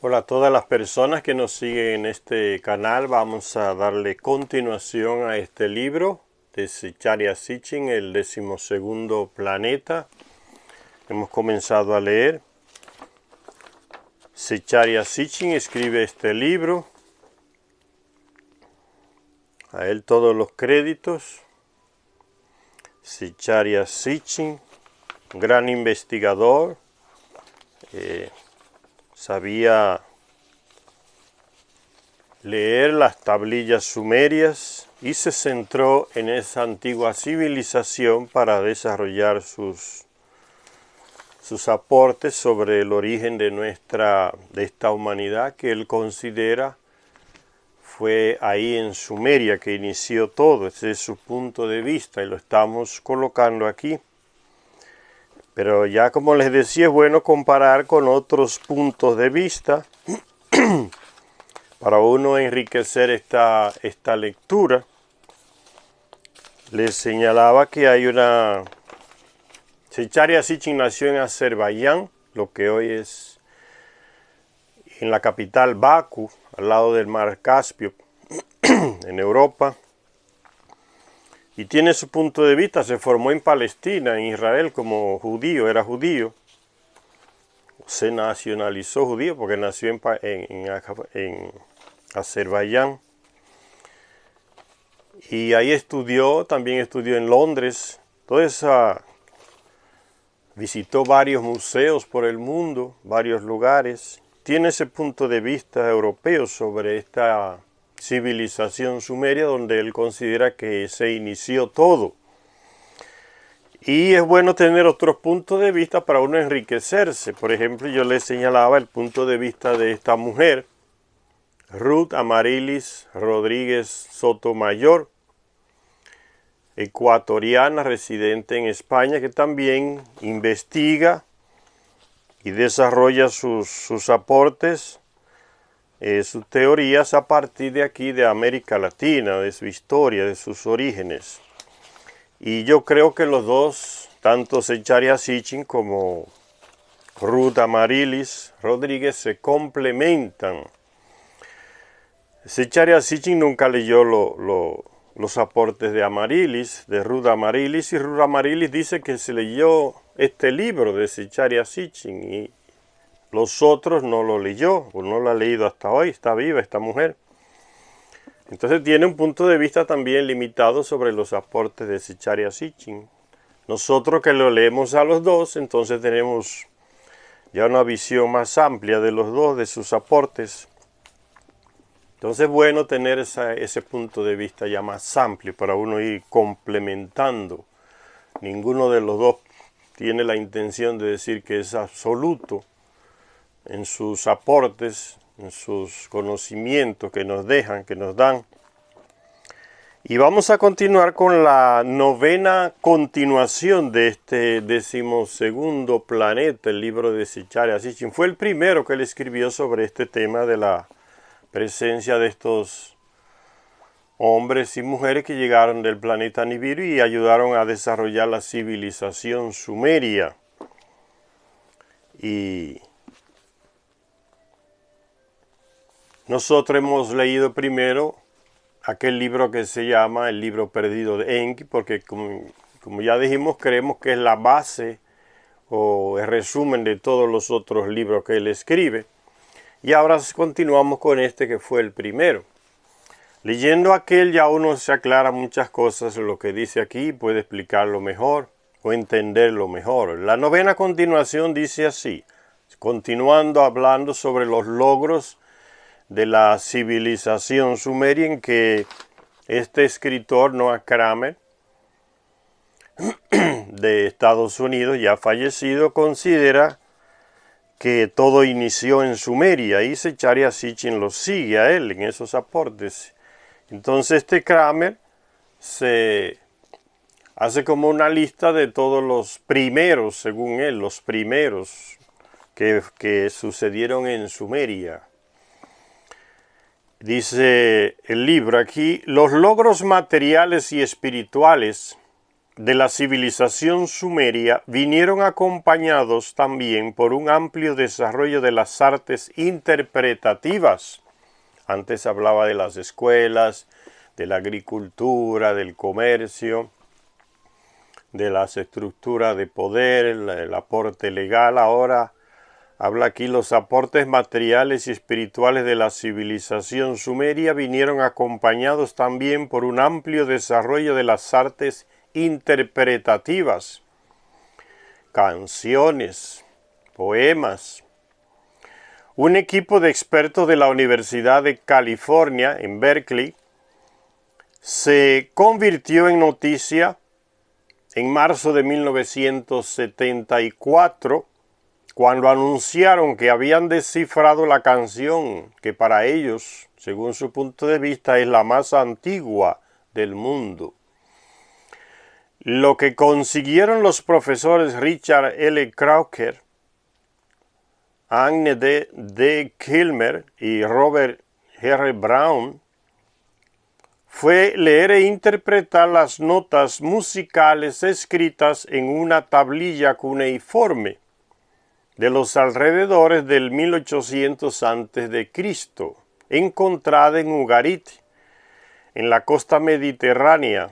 Hola a todas las personas que nos siguen en este canal. Vamos a darle continuación a este libro de Zecharia Sitchin, el 12º planeta. Hemos comenzado a leer. Zecharia Sitchin escribe este libro. A él todos los créditos. Zecharia Sitchin, gran investigador. Sabía leer las tablillas sumerias y se centró en esa antigua civilización para desarrollar sus aportes sobre el origen de esta humanidad que él considera fue ahí en Sumeria que inició todo. Ese es su punto de vista y lo estamos colocando aquí. Pero ya como les decía, es bueno comparar con otros puntos de vista para uno enriquecer esta lectura. Les señalaba que hay una... Zecharia Sitchin nació en Azerbaiyán, lo que hoy es en la capital Bakú, al lado del mar Caspio, en Europa. Y tiene su punto de vista, se formó en Palestina, en Israel, como judío, era judío. Se nacionalizó judío porque nació en Azerbaiyán. Y ahí también estudió en Londres. Visitó varios museos por el mundo, varios lugares. Tiene ese punto de vista europeo sobre esta civilización sumeria donde él considera que se inició todo. Y es bueno tener otros puntos de vista para uno enriquecerse. Por ejemplo, yo le señalaba el punto de vista de esta mujer, Ruth Amarilis Rodríguez Sotomayor, ecuatoriana residente en España, que también investiga y desarrolla sus aportes, sus teorías a partir de aquí, de América Latina, de su historia, de sus orígenes. Y yo creo que los dos, tanto Zecharia Sitchin como Ruth Amarilis Rodríguez, se complementan. Zecharia Sitchin nunca leyó los aportes de Amarilis, de Ruth Amarilis, y Ruth Amarilis dice que se leyó este libro de Zecharia Sitchin y los otros no lo leyó, o no lo ha leído hasta hoy. Está viva esta mujer. Entonces tiene un punto de vista también limitado sobre los aportes de Zecharia Sitchin. Nosotros que lo leemos a los dos, entonces tenemos ya una visión más amplia de los dos, de sus aportes. Entonces es bueno tener ese punto de vista ya más amplio para uno ir complementando. Ninguno de los dos tiene la intención de decir que es absoluto en sus aportes, en sus conocimientos que nos dejan, que nos dan. Y vamos a continuar con la 9ª continuación de este 12º planeta, el libro de Zecharia Sitchin. Fue el primero que él escribió sobre este tema de la presencia de estos hombres y mujeres que llegaron del planeta Nibiru y ayudaron a desarrollar la civilización sumeria. Y nosotros hemos leído primero aquel libro que se llama El libro perdido de Enki, porque como ya dijimos, creemos que es la base o el resumen de todos los otros libros que él escribe. Y ahora continuamos con este que fue el primero. Leyendo aquel ya uno se aclara muchas cosas, lo que dice aquí puede explicarlo mejor o entenderlo mejor. La 9ª continuación dice así, continuando hablando sobre los logros de la civilización sumeria, en que este escritor, Noah Kramer, de Estados Unidos, ya fallecido, considera que todo inició en Sumeria, y Zecharia Sitchin lo sigue a él en esos aportes. Entonces este Kramer se hace como una lista de todos los primeros, según él, los primeros que sucedieron en Sumeria. Dice el libro aquí, los logros materiales y espirituales de la civilización sumeria vinieron acompañados también por un amplio desarrollo de las artes interpretativas. Antes hablaba de las escuelas, de la agricultura, del comercio, de las estructuras de poder, el aporte legal. Ahora habla aquí: los aportes materiales y espirituales de la civilización sumeria vinieron acompañados también por un amplio desarrollo de las artes interpretativas, canciones, poemas. Un equipo de expertos de la Universidad de California en Berkeley se convirtió en noticia en marzo de 1974 cuando anunciaron que habían descifrado la canción que para ellos, según su punto de vista, es la más antigua del mundo. Lo que consiguieron los profesores Richard L. Crocker, Anne D. Kilmer y Robert R. Brown fue leer e interpretar las notas musicales escritas en una tablilla cuneiforme de los alrededores del 1800 a.C., encontrada en Ugarit, en la costa mediterránea.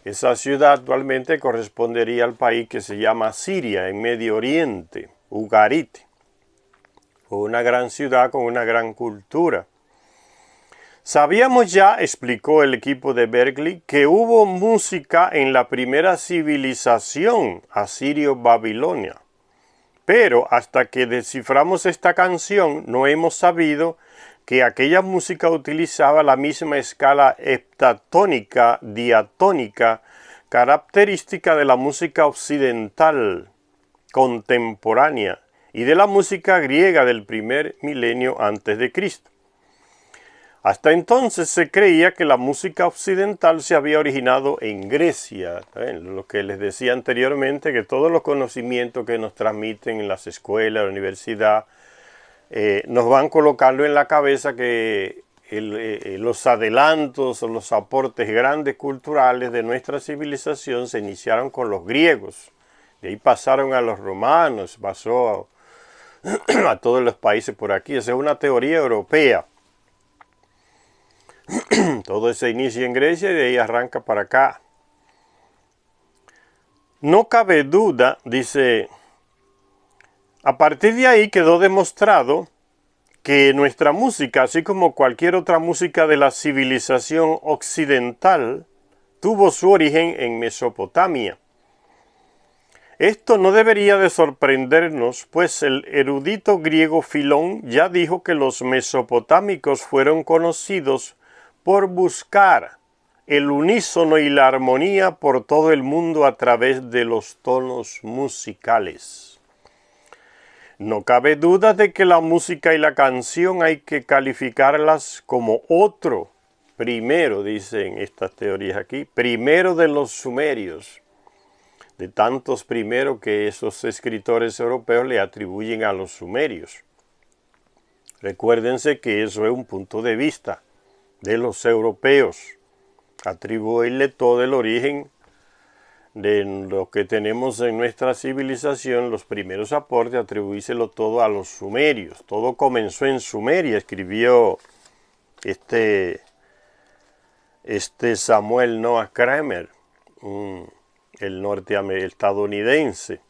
Esa ciudad actualmente correspondería al país que se llama Siria, en Medio Oriente, Ugarit. Fue una gran ciudad con una gran cultura. Sabíamos ya, explicó el equipo de Berkeley, que hubo música en la primera civilización asirio-babilonia. Pero hasta que desciframos esta canción, no hemos sabido que aquella música utilizaba la misma escala heptatónica, diatónica, característica de la música occidental contemporánea y de la música griega del primer milenio antes de Cristo. Hasta entonces se creía que la música occidental se había originado en Grecia. Lo que les decía anteriormente, que todos los conocimientos que nos transmiten en las escuelas, la universidad, nos van colocando en la cabeza que los adelantos o los aportes grandes culturales de nuestra civilización se iniciaron con los griegos. De ahí pasaron a los romanos, pasó a todos los países por aquí. Esa es una teoría europea. Todo se inicia en Grecia y de ahí arranca para acá. No cabe duda, dice, a partir de ahí quedó demostrado que nuestra música, así como cualquier otra música de la civilización occidental, tuvo su origen en Mesopotamia. Esto no debería de sorprendernos, pues el erudito griego Filón ya dijo que los mesopotámicos fueron conocidos por buscar el unísono y la armonía por todo el mundo a través de los tonos musicales. No cabe duda de que la música y la canción hay que calificarlas como otro, primero, dicen estas teorías aquí, primero de los sumerios, de tantos primeros que esos escritores europeos le atribuyen a los sumerios. Recuérdense que eso es un punto de vista de los europeos, atribuirle todo el origen de lo que tenemos en nuestra civilización, los primeros aportes, atribuírselo todo a los sumerios. Todo comenzó en Sumeria, escribió este Samuel Noah Kramer, el estadounidense,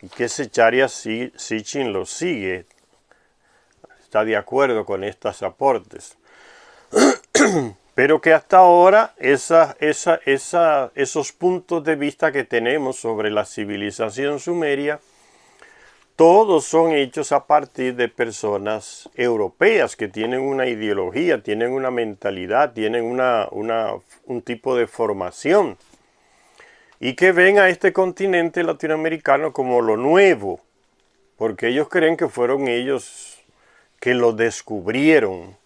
y que Zecharia Sitchin lo sigue, está de acuerdo con estos aportes. Pero que hasta ahora esos puntos de vista que tenemos sobre la civilización sumeria, todos son hechos a partir de personas europeas que tienen una ideología, tienen una mentalidad, tienen un tipo de formación y que ven a este continente latinoamericano como lo nuevo, porque ellos creen que fueron ellos que lo descubrieron,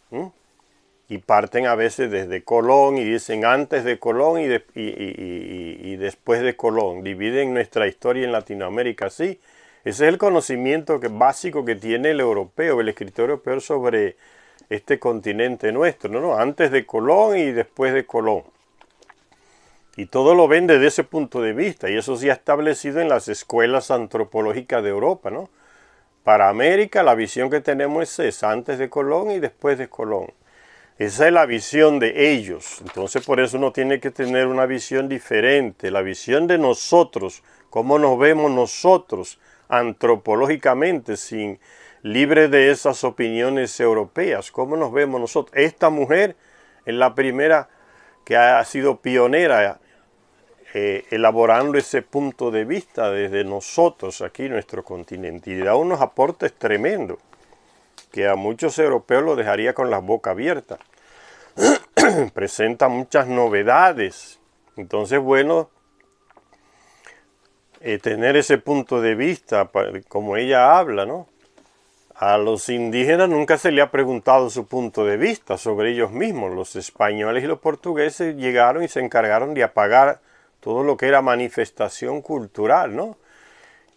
y parten a veces desde Colón y dicen antes de Colón y después de Colón. Dividen nuestra historia en Latinoamérica así. Ese es el conocimiento básico que tiene el europeo, el escritor europeo sobre este continente nuestro, ¿no? Antes de Colón y después de Colón. Y todo lo ven desde ese punto de vista, y eso se ha establecido en las escuelas antropológicas de Europa, ¿no? Para América la visión que tenemos es esa, antes de Colón y después de Colón. Esa es la visión de ellos. Entonces por eso uno tiene que tener una visión diferente, la visión de nosotros, cómo nos vemos nosotros antropológicamente, libre de esas opiniones europeas, cómo nos vemos nosotros. Esta mujer es la primera que ha sido pionera elaborando ese punto de vista desde nosotros aquí en nuestro continente, y da unos aportes tremendos que a muchos europeos lo dejaría con la boca abierta. Presenta muchas novedades. Entonces, bueno, tener ese punto de vista, como ella habla, ¿no? A los indígenas nunca se le ha preguntado su punto de vista sobre ellos mismos. Los españoles y los portugueses llegaron y se encargaron de apagar todo lo que era manifestación cultural, ¿no?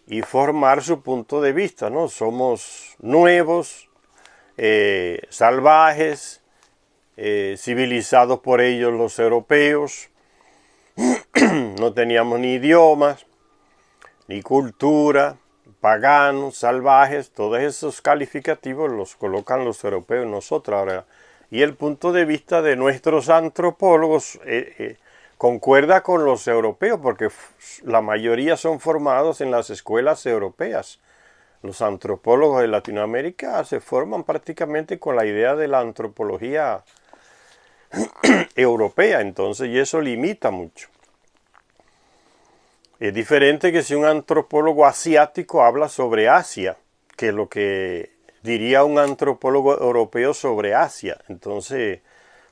Y formar su punto de vista, ¿no? Somos nuevos, salvajes, civilizados por ellos los europeos, no teníamos ni idiomas, ni cultura, paganos, salvajes, todos esos calificativos los colocan los europeos en nosotros ahora. Y el punto de vista de nuestros antropólogos concuerda con los europeos, porque la mayoría son formados en las escuelas europeas. Los antropólogos de Latinoamérica se forman prácticamente con la idea de la antropología europea, entonces, y eso limita mucho. Es diferente que si un antropólogo asiático habla sobre Asia, que lo que diría un antropólogo europeo sobre Asia. Entonces,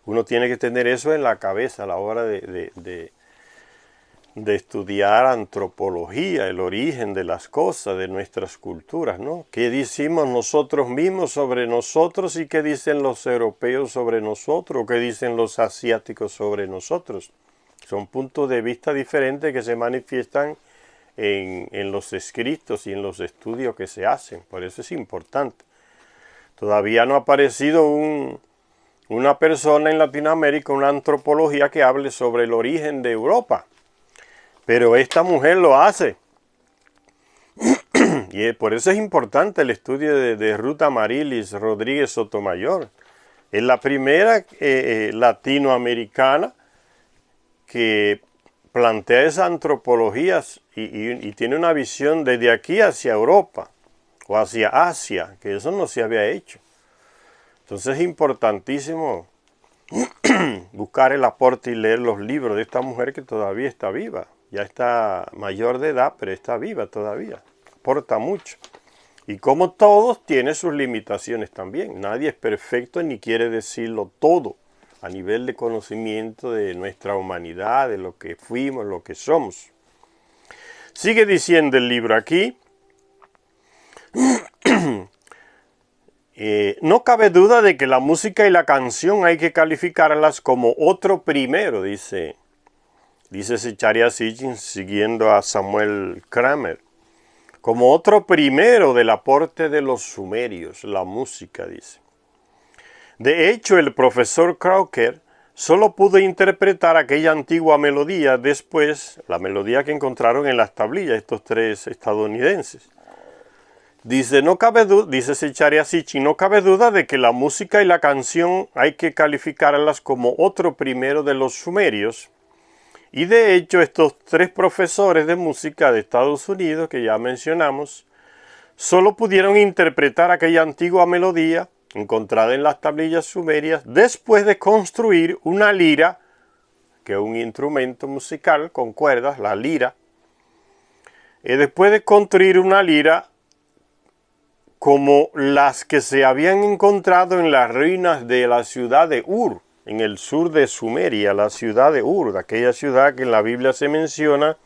uno tiene que tener eso en la cabeza a la hora de estudiar antropología, el origen de las cosas, de nuestras culturas, ¿no? ¿Qué decimos nosotros mismos sobre nosotros y qué dicen los europeos sobre nosotros? ¿Qué dicen los asiáticos sobre nosotros? Son puntos de vista diferentes que se manifiestan en los escritos y en los estudios que se hacen. Por eso es importante. Todavía no ha aparecido una persona en Latinoamérica, una antropología que hable sobre el origen de Europa. Pero esta mujer lo hace. Y por eso es importante el estudio de Ruth Amaryllis Rodríguez Sotomayor. Es la primera latinoamericana que plantea esas antropologías y tiene una visión desde aquí hacia Europa o hacia Asia, que eso no se había hecho. Entonces es importantísimo buscar el aporte y leer los libros de esta mujer que todavía está viva. Ya está mayor de edad, pero está viva todavía. Aporta mucho. Y como todos, tiene sus limitaciones también. Nadie es perfecto ni quiere decirlo todo a nivel de conocimiento de nuestra humanidad, de lo que fuimos, lo que somos. Sigue diciendo el libro aquí. No cabe duda de que la música y la canción hay que calificarlas como otro primero, dice Zecharia Sitchin siguiendo a Samuel Kramer. Como otro primero del aporte de los sumerios, la música, dice. De hecho, el profesor Crocker solo pudo interpretar aquella antigua melodía después, la melodía que encontraron en las tablillas estos tres estadounidenses. Dice Zecharia Sitchin, no cabe duda de que la música y la canción hay que calificarlas como otro primero de los sumerios. Y de hecho, estos tres profesores de música de Estados Unidos, que ya mencionamos, solo pudieron interpretar aquella antigua melodía encontrada en las tablillas sumerias después de construir una lira, que es un instrumento musical con cuerdas, la lira. Y después de construir una lira como las que se habían encontrado en las ruinas de la ciudad de Ur, en el sur de Sumeria, la ciudad de Ur, aquella ciudad que en la Biblia se menciona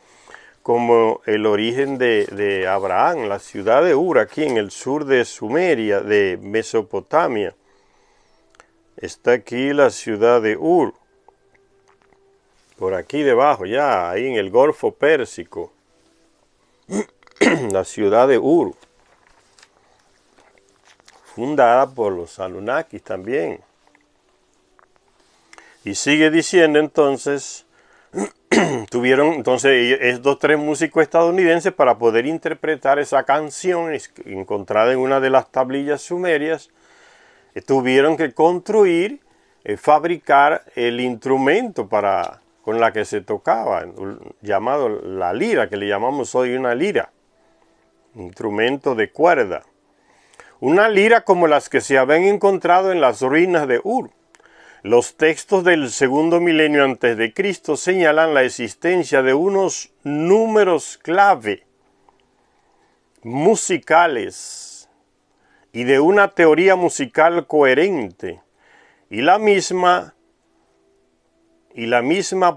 como el origen de Abraham, la ciudad de Ur, aquí en el sur de Sumeria, de Mesopotamia. Está aquí la ciudad de Ur, por aquí debajo, ya, ahí en el Golfo Pérsico, la ciudad de Ur, fundada por los Anunnakis también. Y sigue diciendo entonces tuvieron entonces estos tres músicos estadounidenses para poder interpretar esa canción encontrada en una de las tablillas sumerias, tuvieron que construir, fabricar el instrumento con la que se tocaba, llamado la lira, que le llamamos hoy una lira, instrumento de cuerda. Una lira como las que se habían encontrado en las ruinas de Ur. Los textos del segundo milenio antes de Cristo señalan la existencia de unos números clave musicales y de una teoría musical coherente. Y la misma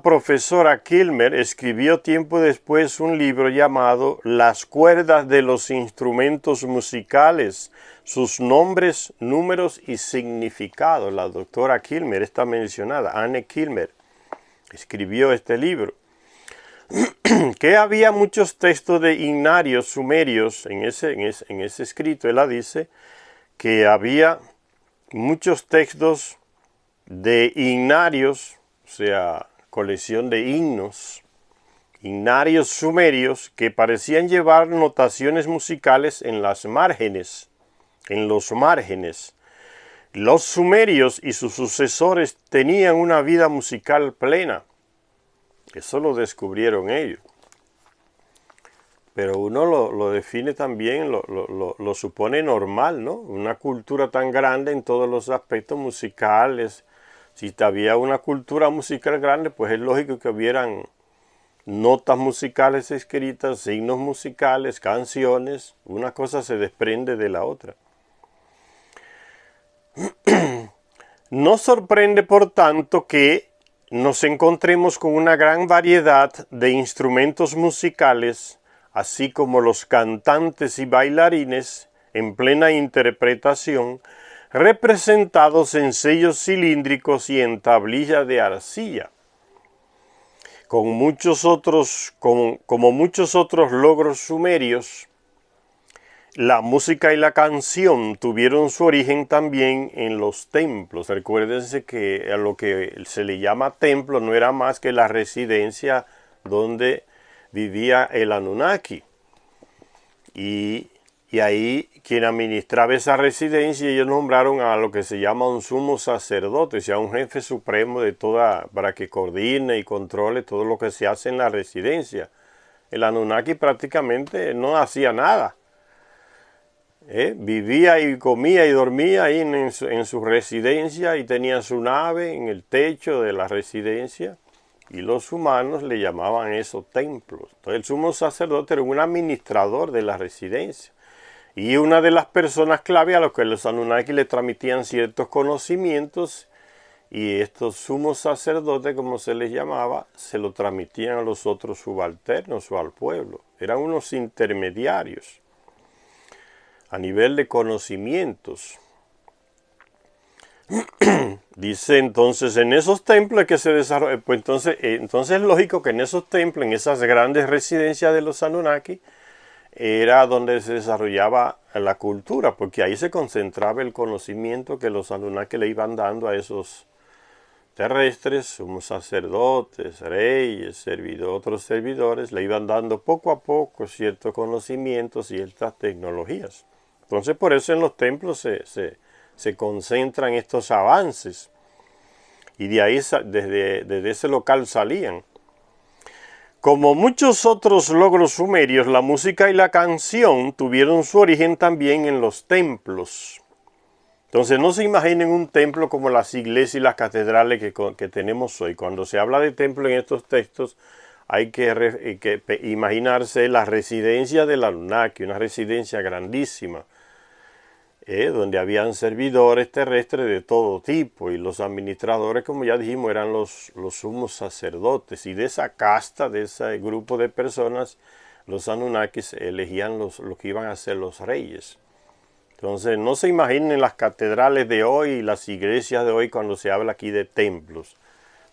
profesora Kilmer escribió tiempo después un libro llamado Las cuerdas de los instrumentos musicales, sus nombres, números y significados. La doctora Kilmer está mencionada, Anne Kilmer, escribió este libro. Que había muchos textos de ignarios sumerios en ese escrito. Ella dice que había muchos textos de ignarios, o sea, colección de himnos, ignarios sumerios que parecían llevar notaciones musicales en los márgenes. Los sumerios y sus sucesores tenían una vida musical plena. Eso lo descubrieron ellos. Pero uno lo define también, lo supone normal, ¿no? Una cultura tan grande en todos los aspectos musicales. Si había una cultura musical grande, pues es lógico que hubieran notas musicales escritas, signos musicales, canciones. Una cosa se desprende de la otra. No sorprende, por tanto, que nos encontremos con una gran variedad de instrumentos musicales, así como los cantantes y bailarines en plena interpretación, representados en sellos cilíndricos y en tablillas de arcilla. Como muchos otros logros sumerios, la música y la canción tuvieron su origen también en los templos. Recuérdense que a lo que se le llama templo no era más que la residencia donde vivía el Anunnaki. Y ahí quien administraba esa residencia, ellos nombraron a lo que se llama un sumo sacerdote, o sea, un jefe supremo de para que coordine y controle todo lo que se hace en la residencia. El Anunnaki prácticamente no hacía nada. Vivía y comía y dormía ahí en su residencia y tenía su nave en el techo de la residencia, y los humanos le llamaban eso templos. Entonces el sumo sacerdote era un administrador de la residencia y una de las personas clave a los que los Anunnaki le transmitían ciertos conocimientos, y estos sumos sacerdotes, como se les llamaba, se lo transmitían a los otros subalternos o al pueblo. Eran unos intermediarios a nivel de conocimientos. Dice entonces, en esos templos que se desarrolla, pues entonces es lógico que en esos templos, en esas grandes residencias de los Anunnaki, era donde se desarrollaba la cultura, porque ahí se concentraba el conocimiento que los Anunnaki le iban dando a esos terrestres, sumos sacerdotes, reyes, otros servidores, le iban dando poco a poco ciertos conocimientos y ciertas tecnologías. Entonces por eso en los templos se concentran estos avances, y de ahí desde ese local salían. Como muchos otros logros sumerios, la música y la canción tuvieron su origen también en los templos. Entonces no se imaginen un templo como las iglesias y las catedrales que tenemos hoy. Cuando se habla de templo en estos textos, hay que imaginarse la residencia del Anunnaki, una residencia grandísima, donde habían servidores terrestres de todo tipo, y los administradores, como ya dijimos, eran los sumos sacerdotes, y de esa casta, de ese grupo de personas, los Anunnakis elegían los que iban a ser los reyes. Entonces no se imaginen las catedrales de hoy y las iglesias de hoy cuando se habla aquí de templos.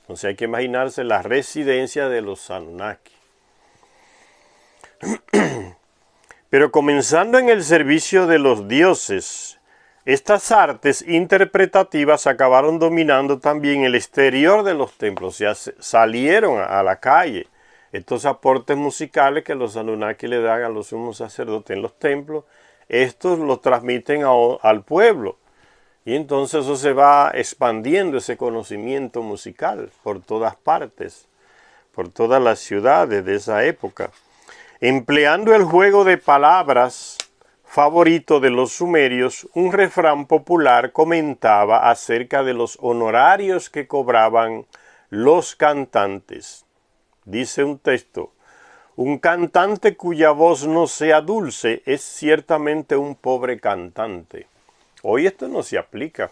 Entonces hay que imaginarse la residencia de los Anunnaki. Pero comenzando en el servicio de los dioses, Estas artes interpretativas acabaron dominando también el exterior de los templos, o sea, salieron a la calle. Estos aportes musicales que los Anunnaki le dan a los sumos sacerdotes en los templos, estos los transmiten al pueblo. Y entonces eso se va expandiendo, ese conocimiento musical, por todas partes, por todas las ciudades de esa época. Empleando el juego de palabras favorito de los sumerios, un refrán popular comentaba acerca de los honorarios que cobraban los cantantes. Dice un texto: un cantante cuya voz no sea dulce es ciertamente un pobre cantante. Hoy esto no se aplica.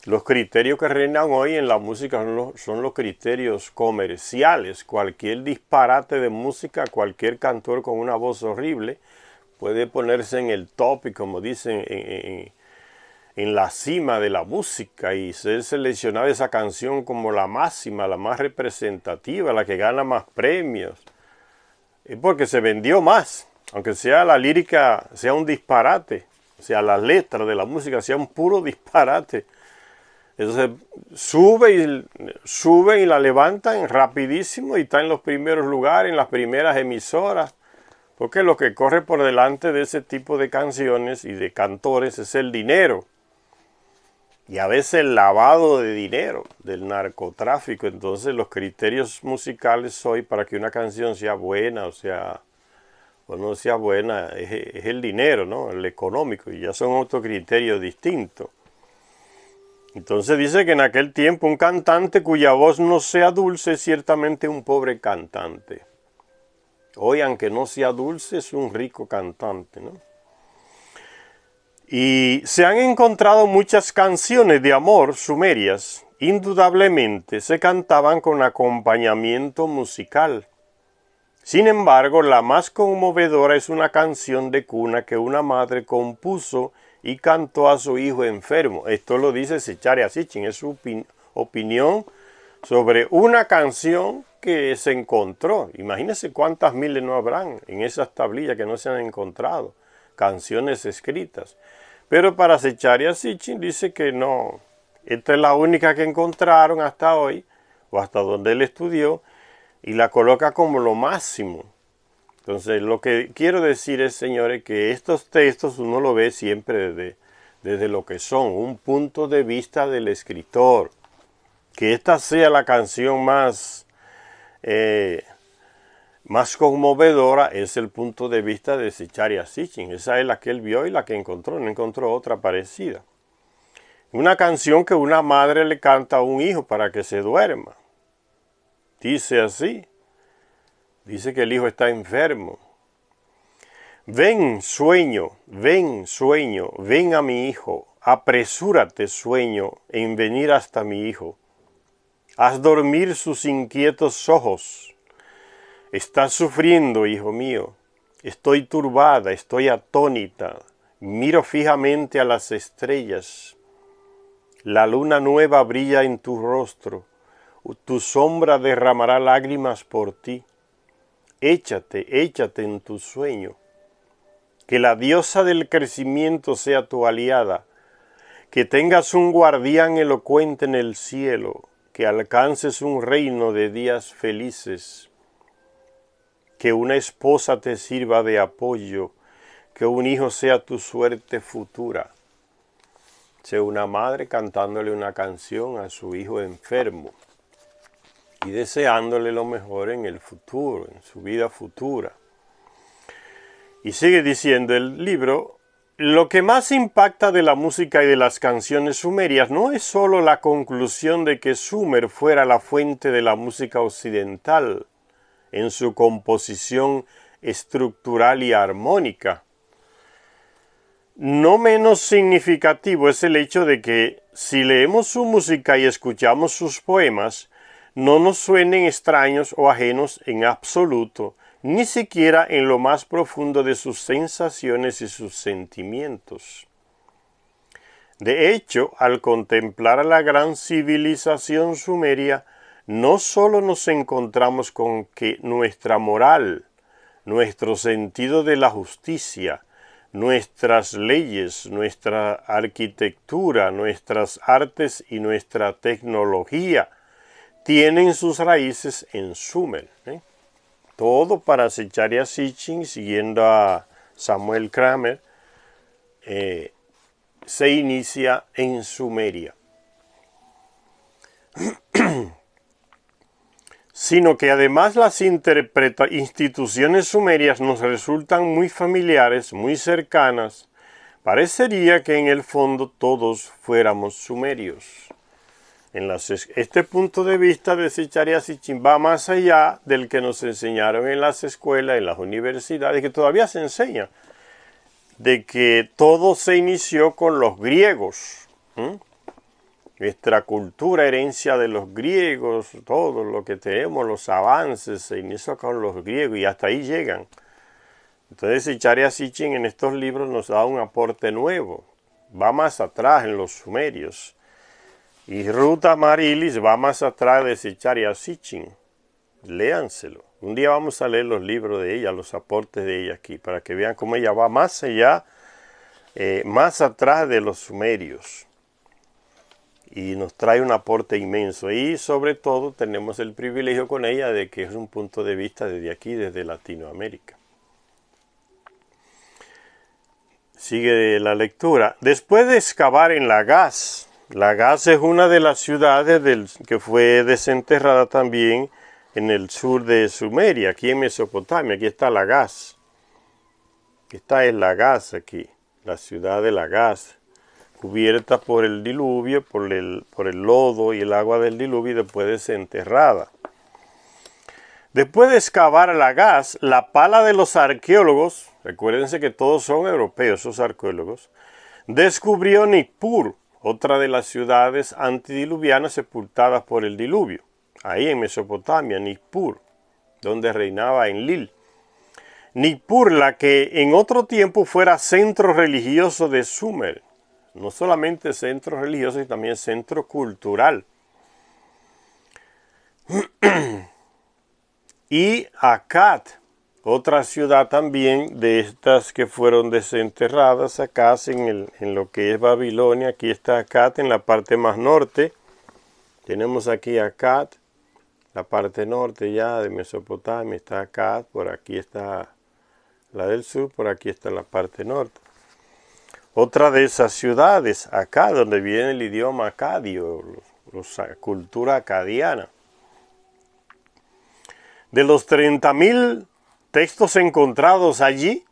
Los criterios que reinan hoy en la música son los criterios comerciales. Cualquier disparate de música, cualquier cantor con una voz horrible puede ponerse en el top y, como dicen, en la cima de la música y ser seleccionada esa canción como la máxima, la más representativa, la que gana más premios. Es porque se vendió más, aunque sea la lírica, sea un disparate, o sea, las letras de la música sea un puro disparate. Entonces suben y la levantan rapidísimo y está en los primeros lugares, en las primeras emisoras. Porque lo que corre por delante de ese tipo de canciones y de cantores es el dinero. Y a veces el lavado de dinero del narcotráfico. Entonces los criterios musicales hoy para que una canción sea buena o no sea buena es el dinero, ¿no? El económico. Y ya son otros criterios distintos. Entonces dice que en aquel tiempo un cantante cuya voz no sea dulce es ciertamente un pobre cantante. Hoy, aunque no sea dulce, es un rico cantante, ¿no? Y se han encontrado muchas canciones de amor sumerias. Indudablemente se cantaban con acompañamiento musical. Sin embargo, la más conmovedora es una canción de cuna que una madre compuso y cantó a su hijo enfermo. Esto lo dice Zecharia Sitchin, es su opinión sobre una canción que se encontró. Imagínense cuántas miles no habrán en esas tablillas que no se han encontrado, canciones escritas. Pero para Zecharia Sitchin dice que no, esta es la única que encontraron hasta hoy, o hasta donde él estudió, y la coloca como lo máximo. Entonces, lo que quiero decir es, señores, que estos textos uno lo ve siempre desde lo que son, un punto de vista del escritor. Que esta sea la canción más conmovedora es el punto de vista de Zecharia Sitchin. Esa es la que él vio y la que encontró, no encontró otra parecida. Una canción que una madre le canta a un hijo para que se duerma. Dice así, dice que el hijo está enfermo. Ven, sueño, ven a mi hijo. Apresúrate, sueño, en venir hasta mi hijo. Haz dormir sus inquietos ojos. Estás sufriendo, hijo mío. Estoy turbada, estoy atónita. Miro fijamente a las estrellas. La luna nueva brilla en tu rostro. Tu sombra derramará lágrimas por ti. Échate en tu sueño. Que la diosa del crecimiento sea tu aliada. Que tengas un guardián elocuente en el cielo. Que alcances un reino de días felices, que una esposa te sirva de apoyo, que un hijo sea tu suerte futura. Sea una madre cantándole una canción a su hijo enfermo y deseándole lo mejor en el futuro, en su vida futura. Y sigue diciendo el libro: lo que más impacta de la música y de las canciones sumerias no es sólo la conclusión de que Sumer fuera la fuente de la música occidental en su composición estructural y armónica. No menos significativo es el hecho de que, si leemos su música y escuchamos sus poemas, no nos suenen extraños o ajenos en absoluto, ni siquiera en lo más profundo de sus sensaciones y sus sentimientos. De hecho, al contemplar a la gran civilización sumeria, no solo nos encontramos con que nuestra moral, nuestro sentido de la justicia, nuestras leyes, nuestra arquitectura, nuestras artes y nuestra tecnología tienen sus raíces en Sumer. Todo para Zecharia Sitchin, siguiendo a Samuel Kramer, se inicia en Sumeria. Sino que además las instituciones sumerias nos resultan muy familiares, muy cercanas. Parecería que en el fondo todos fuéramos sumerios. Este punto de vista de Zecharia Sitchin va más allá del que nos enseñaron en las escuelas, en las universidades, que todavía se enseña, de que todo se inició con los griegos. Nuestra cultura, herencia de los griegos, todo lo que tenemos, los avances, se inició con los griegos y hasta ahí llegan. Entonces Zecharia Sitchin en estos libros nos da un aporte nuevo, va más atrás en los sumerios. Y Ruth Amaryllis va más atrás de Zecharia Sitchin. Léanselo. Un día vamos a leer los libros de ella, los aportes de ella aquí, para que vean cómo ella va más allá, más atrás de los sumerios. Y nos trae un aporte inmenso. Y sobre todo tenemos el privilegio con ella de que es un punto de vista desde aquí, desde Latinoamérica. Sigue la lectura. Después de excavar en Lagash es una de las ciudades que fue desenterrada también en el sur de Sumeria, aquí en Mesopotamia. Aquí está Lagash. Esta es Lagash aquí, la ciudad de Lagash, cubierta por el diluvio, por el lodo y el agua del diluvio, y después desenterrada. Después de excavar Lagash, la pala de los arqueólogos, recuérdense que todos son europeos esos arqueólogos, descubrió Nippur, otra de las ciudades antidiluvianas sepultadas por el diluvio, ahí en Mesopotamia, Nippur, donde reinaba Enlil. Nippur, la que en otro tiempo fuera centro religioso de Sumer, no solamente centro religioso, sino también centro cultural. Y Akkad, otra ciudad también de estas que fueron desenterradas acá en lo que es Babilonia. Aquí está Akkad en la parte más norte. Tenemos aquí Akkad, la parte norte ya de Mesopotamia. Está Akkad, por aquí está la del sur, por aquí está la parte norte. Otra de esas ciudades, acá donde viene el idioma acadio, la cultura acadiana. De los 30.000 textos encontrados allí,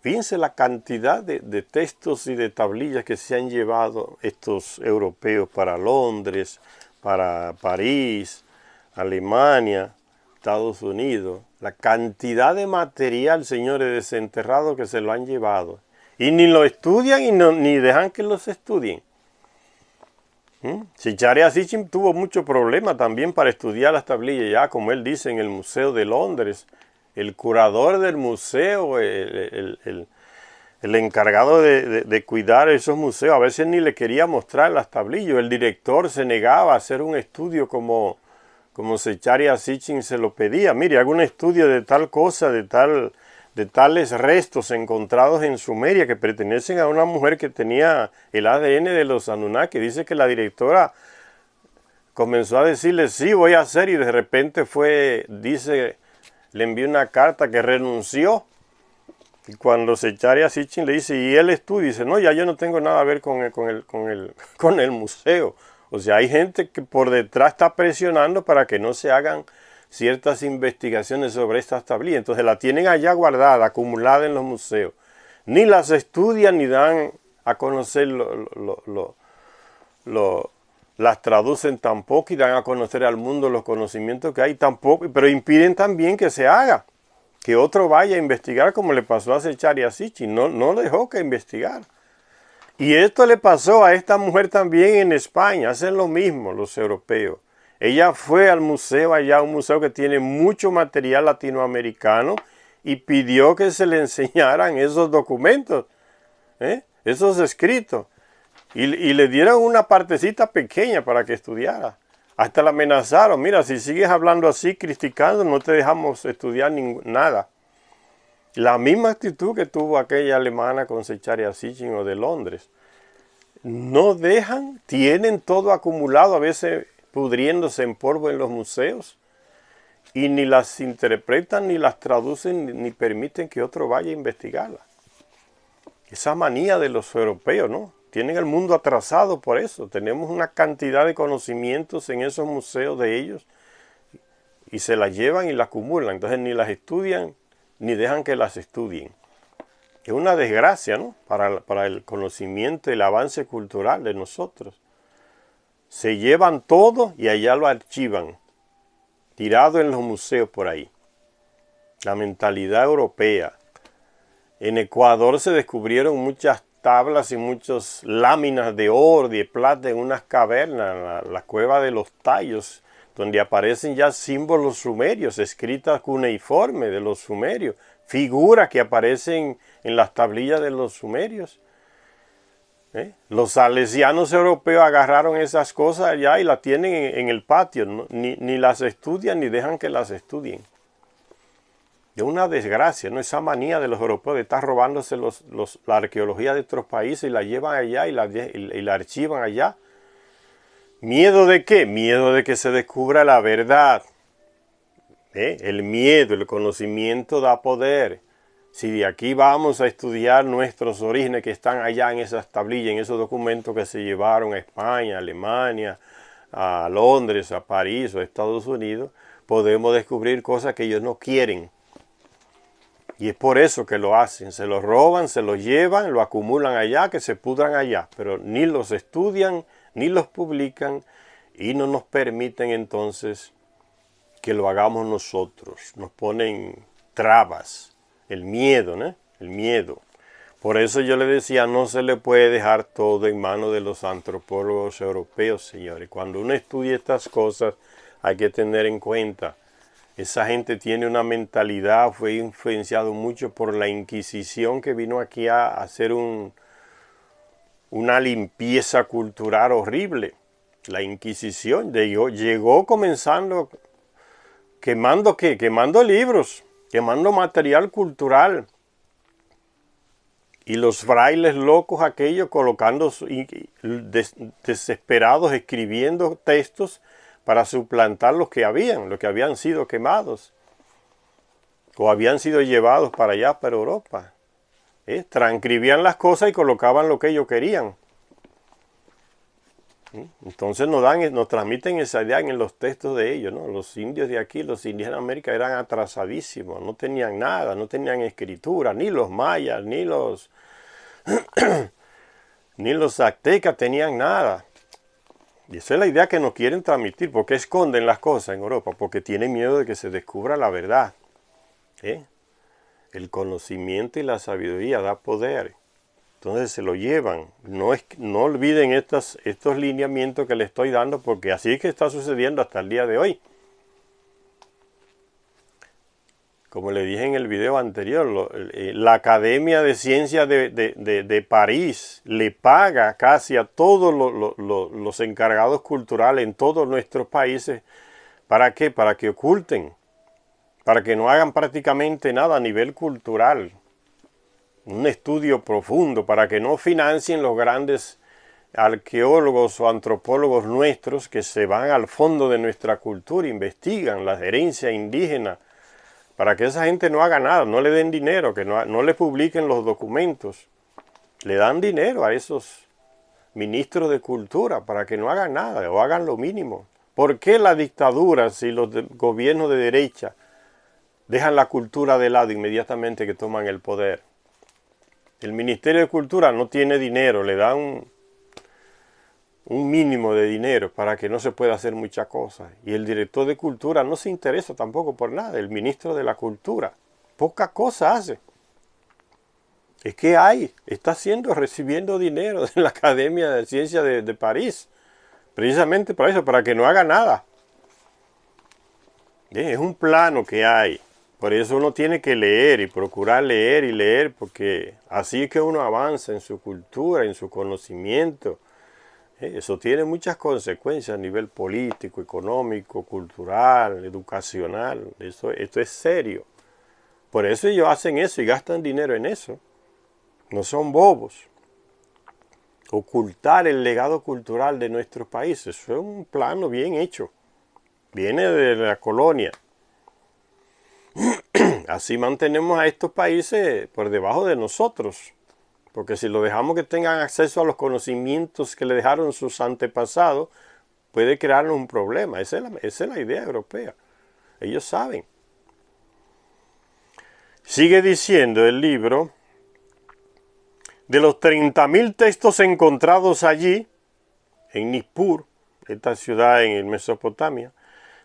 fíjense la cantidad de textos y de tablillas que se han llevado estos europeos para Londres, para París, Alemania, Estados Unidos. La cantidad de material, señores, desenterrado que se lo han llevado. Y ni lo estudian ni dejan que los estudien. Zecharia Sitchin tuvo mucho problema también para estudiar las tablillas, ya como él dice en el Museo de Londres. El curador del museo, el encargado de cuidar esos museos, a veces ni le quería mostrar las tablillas. El director se negaba a hacer un estudio como Zecharia Sitchin se lo pedía. Mire, haga un estudio de tal cosa, de tales restos encontrados en Sumeria que pertenecen a una mujer que tenía el ADN de los Anunnaki. Dice que la directora comenzó a decirle, sí, voy a hacer, y de repente le envió una carta que renunció. Y cuando Zecharia Sitchin le dice, ¿y el estudio? Dice, no, ya yo no tengo nada a ver con el museo. O sea, hay gente que por detrás está presionando para que no se hagan ciertas investigaciones sobre estas tablillas. Entonces la tienen allá guardada, acumulada en los museos. Ni las estudian ni dan a conocer, las traducen tampoco, y dan a conocer al mundo los conocimientos que hay tampoco, pero impiden también que se haga, que otro vaya a investigar, como le pasó a Zecharia Sitchin. No dejó que investigar. Y esto le pasó a esta mujer también en España. Hacen lo mismo los europeos. Ella fue al museo allá, un museo que tiene mucho material latinoamericano, y pidió que se le enseñaran esos documentos, esos escritos. Y le dieron una partecita pequeña para que estudiara. Hasta la amenazaron, mira, si sigues hablando así, criticando, no te dejamos estudiar nada. La misma actitud que tuvo aquella alemana con Zecharia Sitchin o de Londres. No dejan, tienen todo acumulado, a veces pudriéndose en polvo en los museos, y ni las interpretan, ni las traducen, ni permiten que otro vaya a investigarlas. Esa manía de los europeos, ¿no? Tienen el mundo atrasado por eso. Tenemos una cantidad de conocimientos en esos museos de ellos y se las llevan y las acumulan. Entonces ni las estudian, ni dejan que las estudien. Es una desgracia, ¿no? Para el conocimiento y el avance cultural de nosotros. Se llevan todo y allá lo archivan, tirado en los museos por ahí. La mentalidad europea. En Ecuador se descubrieron muchas tablas y muchas láminas de oro y de plata en unas cavernas, la cueva de los Tallos, donde aparecen ya símbolos sumerios, escritas cuneiforme de los sumerios, figuras que aparecen en las tablillas de los sumerios. Los salesianos europeos agarraron esas cosas allá y las tienen en el patio, ¿no? Ni las estudian ni dejan que las estudien. Es una desgracia, ¿no? Esa manía de los europeos de estar robándose la arqueología de otros países y la llevan allá y la archivan allá. ¿Miedo de qué? Miedo de que se descubra la verdad. El miedo, el conocimiento da poder. Si de aquí vamos a estudiar nuestros orígenes que están allá en esas tablillas, en esos documentos que se llevaron a España, a Alemania, a Londres, a París o a Estados Unidos, podemos descubrir cosas que ellos no quieren. Y es por eso que lo hacen, se los roban, se los llevan, lo acumulan allá, que se pudran allá, pero ni los estudian, ni los publican y no nos permiten entonces que lo hagamos nosotros. Nos ponen trabas, el miedo, ¿no? El miedo. Por eso yo le decía, no se le puede dejar todo en manos de los antropólogos europeos, señores. Cuando uno estudia estas cosas hay que tener en cuenta. Esa gente tiene una mentalidad, fue influenciado mucho por la Inquisición que vino aquí a hacer una limpieza cultural horrible. La Inquisición llegó comenzando, ¿quemando qué? Quemando libros, quemando material cultural. Y los frailes locos aquellos colocando desesperados, escribiendo textos para suplantar los que habían sido quemados o habían sido llevados para allá, para Europa. Transcribían las cosas y colocaban lo que ellos querían. Entonces nos transmiten esa idea en los textos de ellos, ¿no? Los indios de aquí, los indígenas de América eran atrasadísimos, no tenían nada, no tenían escritura, ni los mayas, ni los aztecas tenían nada. Y esa es la idea que nos quieren transmitir. ¿Por qué esconden las cosas en Europa? Porque tienen miedo de que se descubra la verdad. El conocimiento y la sabiduría da poder. Entonces se lo llevan. No olviden estos lineamientos que les estoy dando, porque así es que está sucediendo hasta el día de hoy. Como le dije en el video anterior, la Academia de Ciencias de París le paga casi a todos los encargados culturales en todos nuestros países. ¿Para qué? Para que oculten, para que no hagan prácticamente nada a nivel cultural. Un estudio profundo, para que no financien los grandes arqueólogos o antropólogos nuestros que se van al fondo de nuestra cultura, investigan la herencia indígena, para que esa gente no haga nada, no le den dinero, que no le publiquen los documentos. Le dan dinero a esos ministros de cultura para que no hagan nada o hagan lo mínimo. ¿Por qué las dictaduras y los gobiernos de derecha dejan la cultura de lado inmediatamente que toman el poder? El Ministerio de Cultura no tiene dinero, le dan un mínimo de dinero para que no se pueda hacer muchas cosas. Y el director de cultura no se interesa tampoco por nada. El ministro de la cultura poca cosa hace. Es que está recibiendo dinero de la Academia de Ciencias de París. Precisamente para eso, para que no haga nada. Es un plano que hay. Por eso uno tiene que leer y procurar leer y leer, porque así es que uno avanza en su cultura, en su conocimiento. Eso tiene muchas consecuencias a nivel político, económico, cultural, educacional. Esto es serio. Por eso ellos hacen eso y gastan dinero en eso. No son bobos. Ocultar el legado cultural de nuestros países. Eso es un plano bien hecho. Viene de la colonia. Así mantenemos a estos países por debajo de nosotros. Porque si lo dejamos que tengan acceso a los conocimientos que le dejaron sus antepasados, puede crearnos un problema. Esa es la idea europea. Ellos saben. Sigue diciendo el libro, de los 30.000 textos encontrados allí, en Nippur, esta ciudad en Mesopotamia,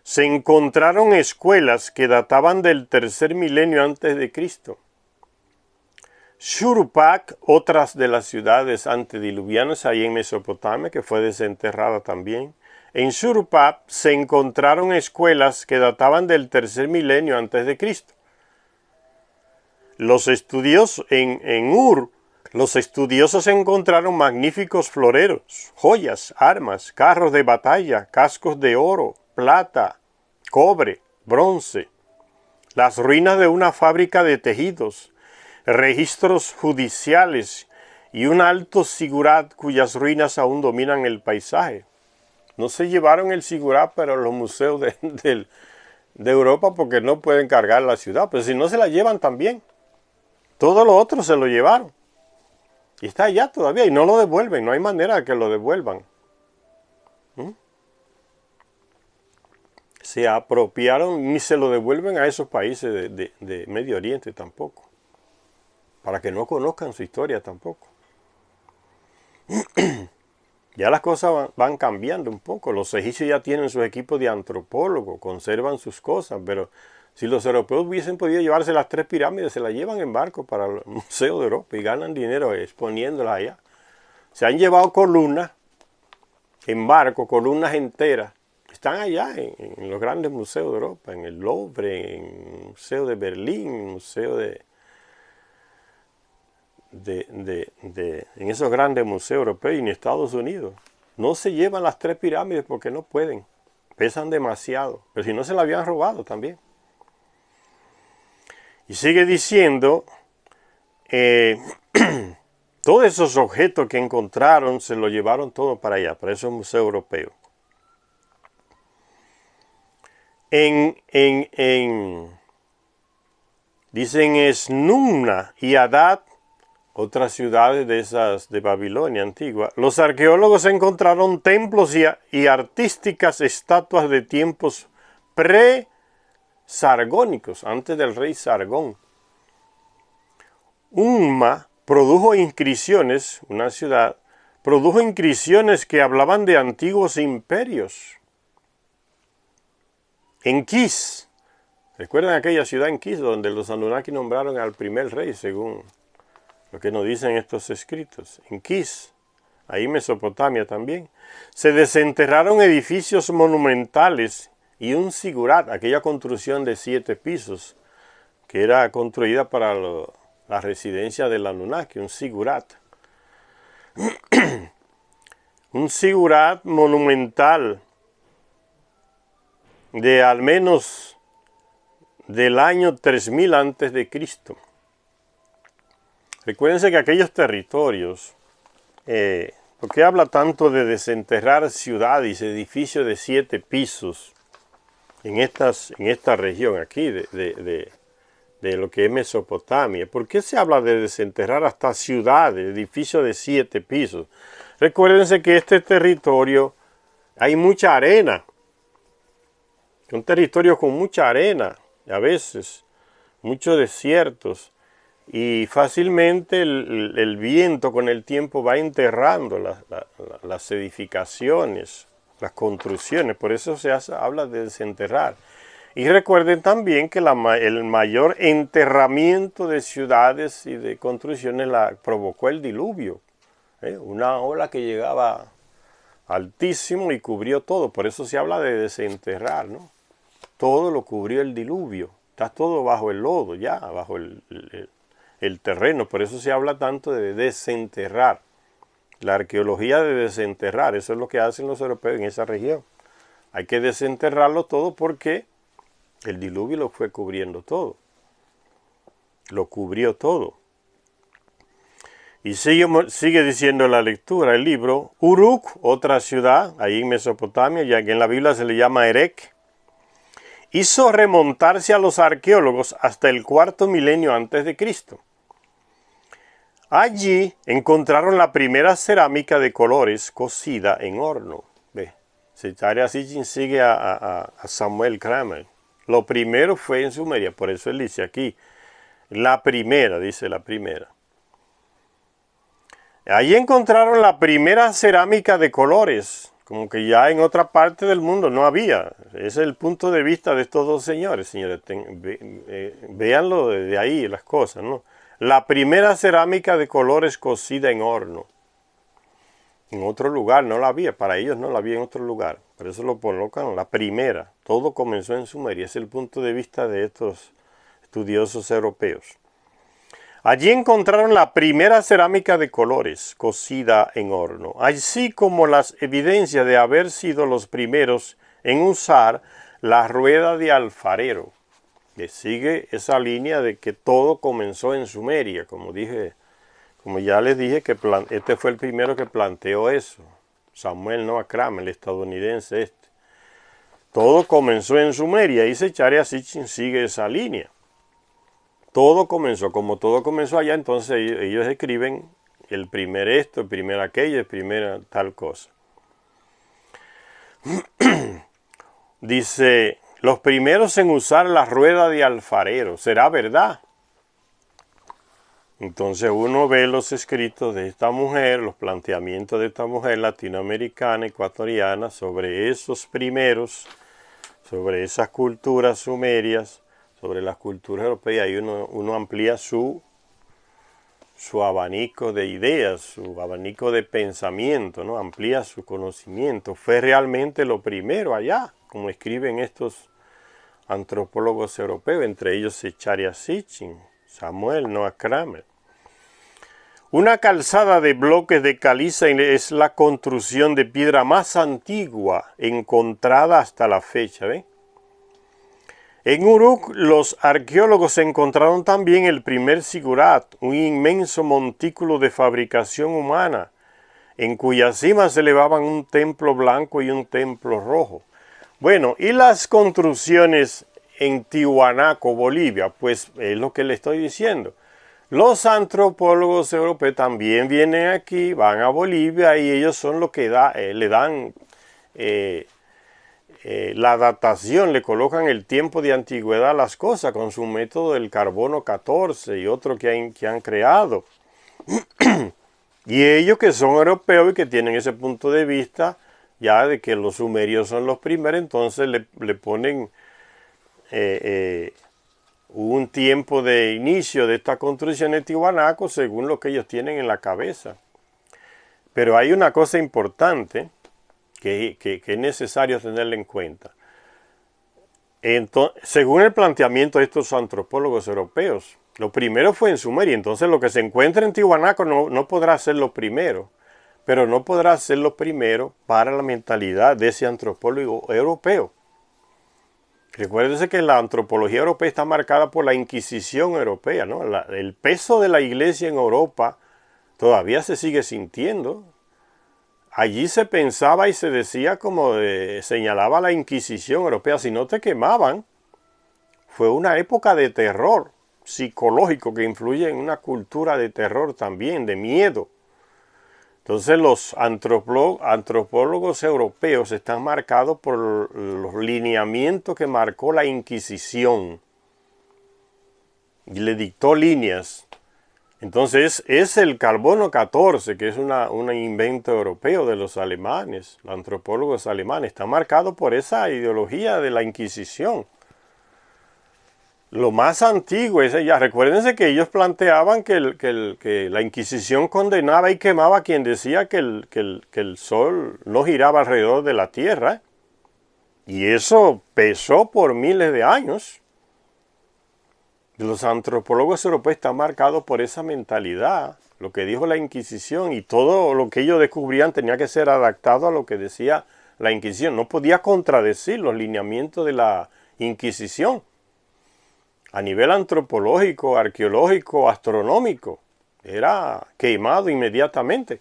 se encontraron escuelas que databan del tercer milenio antes de Cristo. Shuruppak, otras de las ciudades antediluvianas ahí en Mesopotamia, que fue desenterrada también. En Shuruppak se encontraron escuelas que databan del tercer milenio antes de Cristo. Los estudiosos en Ur, los estudiosos encontraron magníficos floreros, joyas, armas, carros de batalla, cascos de oro, plata, cobre, bronce, las ruinas de una fábrica de tejidos, registros judiciales y un alto sigurat cuyas ruinas aún dominan el paisaje. No se llevaron el sigurat para los museos de Europa porque no pueden cargar la ciudad, pero si no se la llevan también. Todo lo otro se lo llevaron. Y está allá todavía y no lo devuelven, no hay manera de que lo devuelvan. Se apropiaron ni se lo devuelven a esos países de Medio Oriente tampoco. Para que no conozcan su historia tampoco. Ya las cosas van cambiando un poco. Los egipcios ya tienen sus equipos de antropólogos, conservan sus cosas, pero si los europeos hubiesen podido llevarse las 3 pirámides, se las llevan en barco para el Museo de Europa y ganan dinero exponiéndolas allá. Se han llevado columnas en barco, columnas enteras. Están allá en los grandes museos de Europa, en el Louvre, en el Museo de Berlín, en el Museo en esos grandes museos europeos y en Estados Unidos. No se llevan las 3 pirámides porque no pueden. Pesan demasiado. Pero si no se las habían robado también. Y sigue diciendo, todos esos objetos que encontraron se los llevaron todo para allá, para esos museos europeos. Dicen Esnumna y Adad, otras ciudades de esas de Babilonia antigua, los arqueólogos encontraron templos y artísticas estatuas de tiempos sargónicos, antes del rey Sargón. Umma produjo inscripciones, una ciudad, produjo inscripciones que hablaban de antiguos imperios. En Kish, ¿recuerdan aquella ciudad en Kish donde los Anunnaki nombraron al primer rey, según lo que nos dicen estos escritos? En Kish, ahí en Mesopotamia también, se desenterraron edificios monumentales y un sigurat, aquella construcción de 7 pisos, que era construida para la residencia del Anunnaki, un sigurat. Un sigurat monumental de al menos del año 3000 antes de Cristo. Recuérdense que aquellos territorios, ¿por qué habla tanto de desenterrar ciudades, edificios de 7 pisos? En esta región aquí de lo que es Mesopotamia. ¿Por qué se habla de desenterrar hasta ciudades, edificios de 7 pisos? Recuérdense que este territorio hay mucha arena. Un territorio con mucha arena, a veces, muchos desiertos. Y fácilmente el viento con el tiempo va enterrando las edificaciones, las construcciones, por eso habla de desenterrar. Y recuerden también que el mayor enterramiento de ciudades y de construcciones la provocó el diluvio. Una ola que llegaba altísimo y cubrió todo, por eso se habla de desenterrar, ¿no? Todo lo cubrió el diluvio, está todo bajo el lodo ya, bajo el terreno, por eso se habla tanto de desenterrar. La arqueología de desenterrar, eso es lo que hacen los europeos en esa región. Hay que desenterrarlo todo porque el diluvio lo fue cubriendo todo. lo cubrió todo. Y sigue diciendo la lectura, el libro, Uruk, otra ciudad, ahí en Mesopotamia, ya que en la Biblia se le llama Erech, hizo remontarse a los arqueólogos hasta el cuarto milenio antes de Cristo. Allí encontraron la primera cerámica de colores cocida en horno. Ve, Zecharia Sitchin sigue a Samuel Kramer. Lo primero fue en Sumeria, por eso él dice aquí, la primera, dice la primera. Allí encontraron la primera cerámica de colores, como que ya en otra parte del mundo no había. Ese es el punto de vista de estos dos señores, véanlo desde ahí las cosas, ¿no? La primera cerámica de colores cocida en horno. En otro lugar no la había, para ellos no la había en otro lugar. Por eso lo colocan la primera. Todo comenzó en Sumeria, es el punto de vista de estos estudiosos europeos. Allí encontraron la primera cerámica de colores cocida en horno, así como las evidencias de haber sido los primeros en usar la rueda de alfarero, que sigue esa línea de que todo comenzó en Sumeria, como ya les dije, que este fue el primero que planteó eso, Samuel Noah Kramer, el estadounidense este. Todo comenzó en Sumeria y Zecharia Sitchin sigue esa línea. Todo comenzó, como todo comenzó allá, entonces ellos escriben el primer esto, el primer aquello, el primer tal cosa. Dice, los primeros en usar la rueda de alfarero, ¿será verdad? Entonces uno ve los escritos de esta mujer, los planteamientos de esta mujer latinoamericana, ecuatoriana, sobre esos primeros, sobre esas culturas sumerias, sobre las culturas europeas, y uno amplía su abanico de ideas, su abanico de pensamiento, ¿no? Amplía su conocimiento. Fue realmente lo primero allá, como escriben estos antropólogos europeos, entre ellos Zecharia Sitchin, Samuel Noah Kramer. Una calzada de bloques de caliza es la construcción de piedra más antigua encontrada hasta la fecha, ¿ven? En Uruk, los arqueólogos encontraron también el primer zigurat, un inmenso montículo de fabricación humana, en cuya cima se elevaban un templo blanco y un templo rojo. Bueno, y las construcciones en Tiwanaku, Bolivia, pues es lo que le estoy diciendo. Los antropólogos europeos también vienen aquí, van a Bolivia y ellos son los que le dan la datación, le colocan el tiempo de antigüedad a las cosas con su método del carbono 14 y otro que han creado. Y ellos que son europeos y que tienen ese punto de vista ya de que los sumerios son los primeros, entonces le ponen un tiempo de inicio de esta construcción de Tiwanaku según lo que ellos tienen en la cabeza. Pero hay una cosa importante que es necesario tenerla en cuenta. Entonces, según el planteamiento de estos antropólogos europeos, lo primero fue en Sumeria, entonces lo que se encuentra en Tiwanaku no podrá ser lo primero, pero no podrá ser lo primero para la mentalidad de ese antropólogo europeo. Recuérdense que la antropología europea está marcada por la Inquisición europea, ¿no? El peso de la iglesia en Europa todavía se sigue sintiendo. Allí se pensaba y se decía como señalaba la Inquisición europea, si no te quemaban, fue una época de terror psicológico que influye en una cultura de terror también, de miedo. Entonces los antropólogos europeos están marcados por los lineamientos que marcó la Inquisición y le dictó líneas. Entonces es el carbono 14, que es un invento europeo de los alemanes, los antropólogos alemanes, está marcado por esa ideología de la Inquisición. Lo más antiguo es ella. Recuérdense que ellos planteaban que la Inquisición condenaba y quemaba a quien decía que el sol no giraba alrededor de la tierra. Y eso pesó por miles de años. Los antropólogos europeos están marcados por esa mentalidad, lo que dijo la Inquisición, y todo lo que ellos descubrían tenía que ser adaptado a lo que decía la Inquisición. No podía contradecir los lineamientos de la Inquisición. a nivel antropológico, arqueológico, astronómico. Era quemado inmediatamente,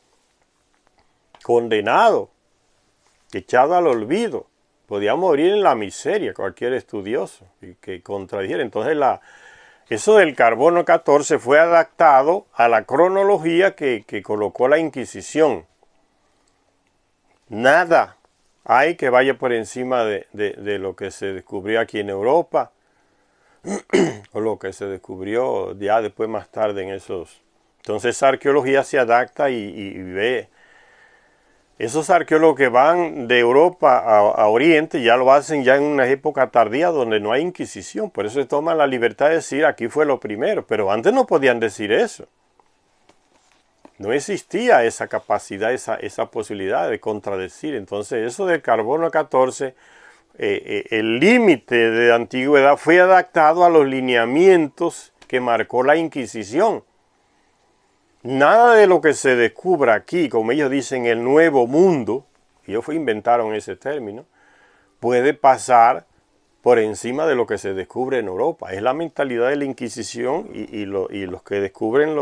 condenado, echado al olvido. Podía morir en la miseria cualquier estudioso que contradijera. Entonces eso del carbono 14 fue adaptado a la cronología que colocó la Inquisición. Nada hay que vaya por encima de lo que se descubrió aquí en Europa o lo que se descubrió ya después más tarde en esos. Entonces esa arqueología se adapta y ve. Esos arqueólogos que van de Europa a Oriente ya lo hacen ya en una época tardía donde no hay Inquisición. Por eso se toman la libertad de decir aquí fue lo primero. Pero antes no podían decir eso. No existía esa capacidad, esa posibilidad de contradecir. Entonces eso del carbono 14, el límite de antigüedad fue adaptado a los lineamientos que marcó la Inquisición. Nada de lo que se descubra aquí, como ellos dicen, el nuevo mundo, ellos inventaron ese término, puede pasar por encima de lo que se descubre en Europa. Es la mentalidad de la Inquisición y los que descubren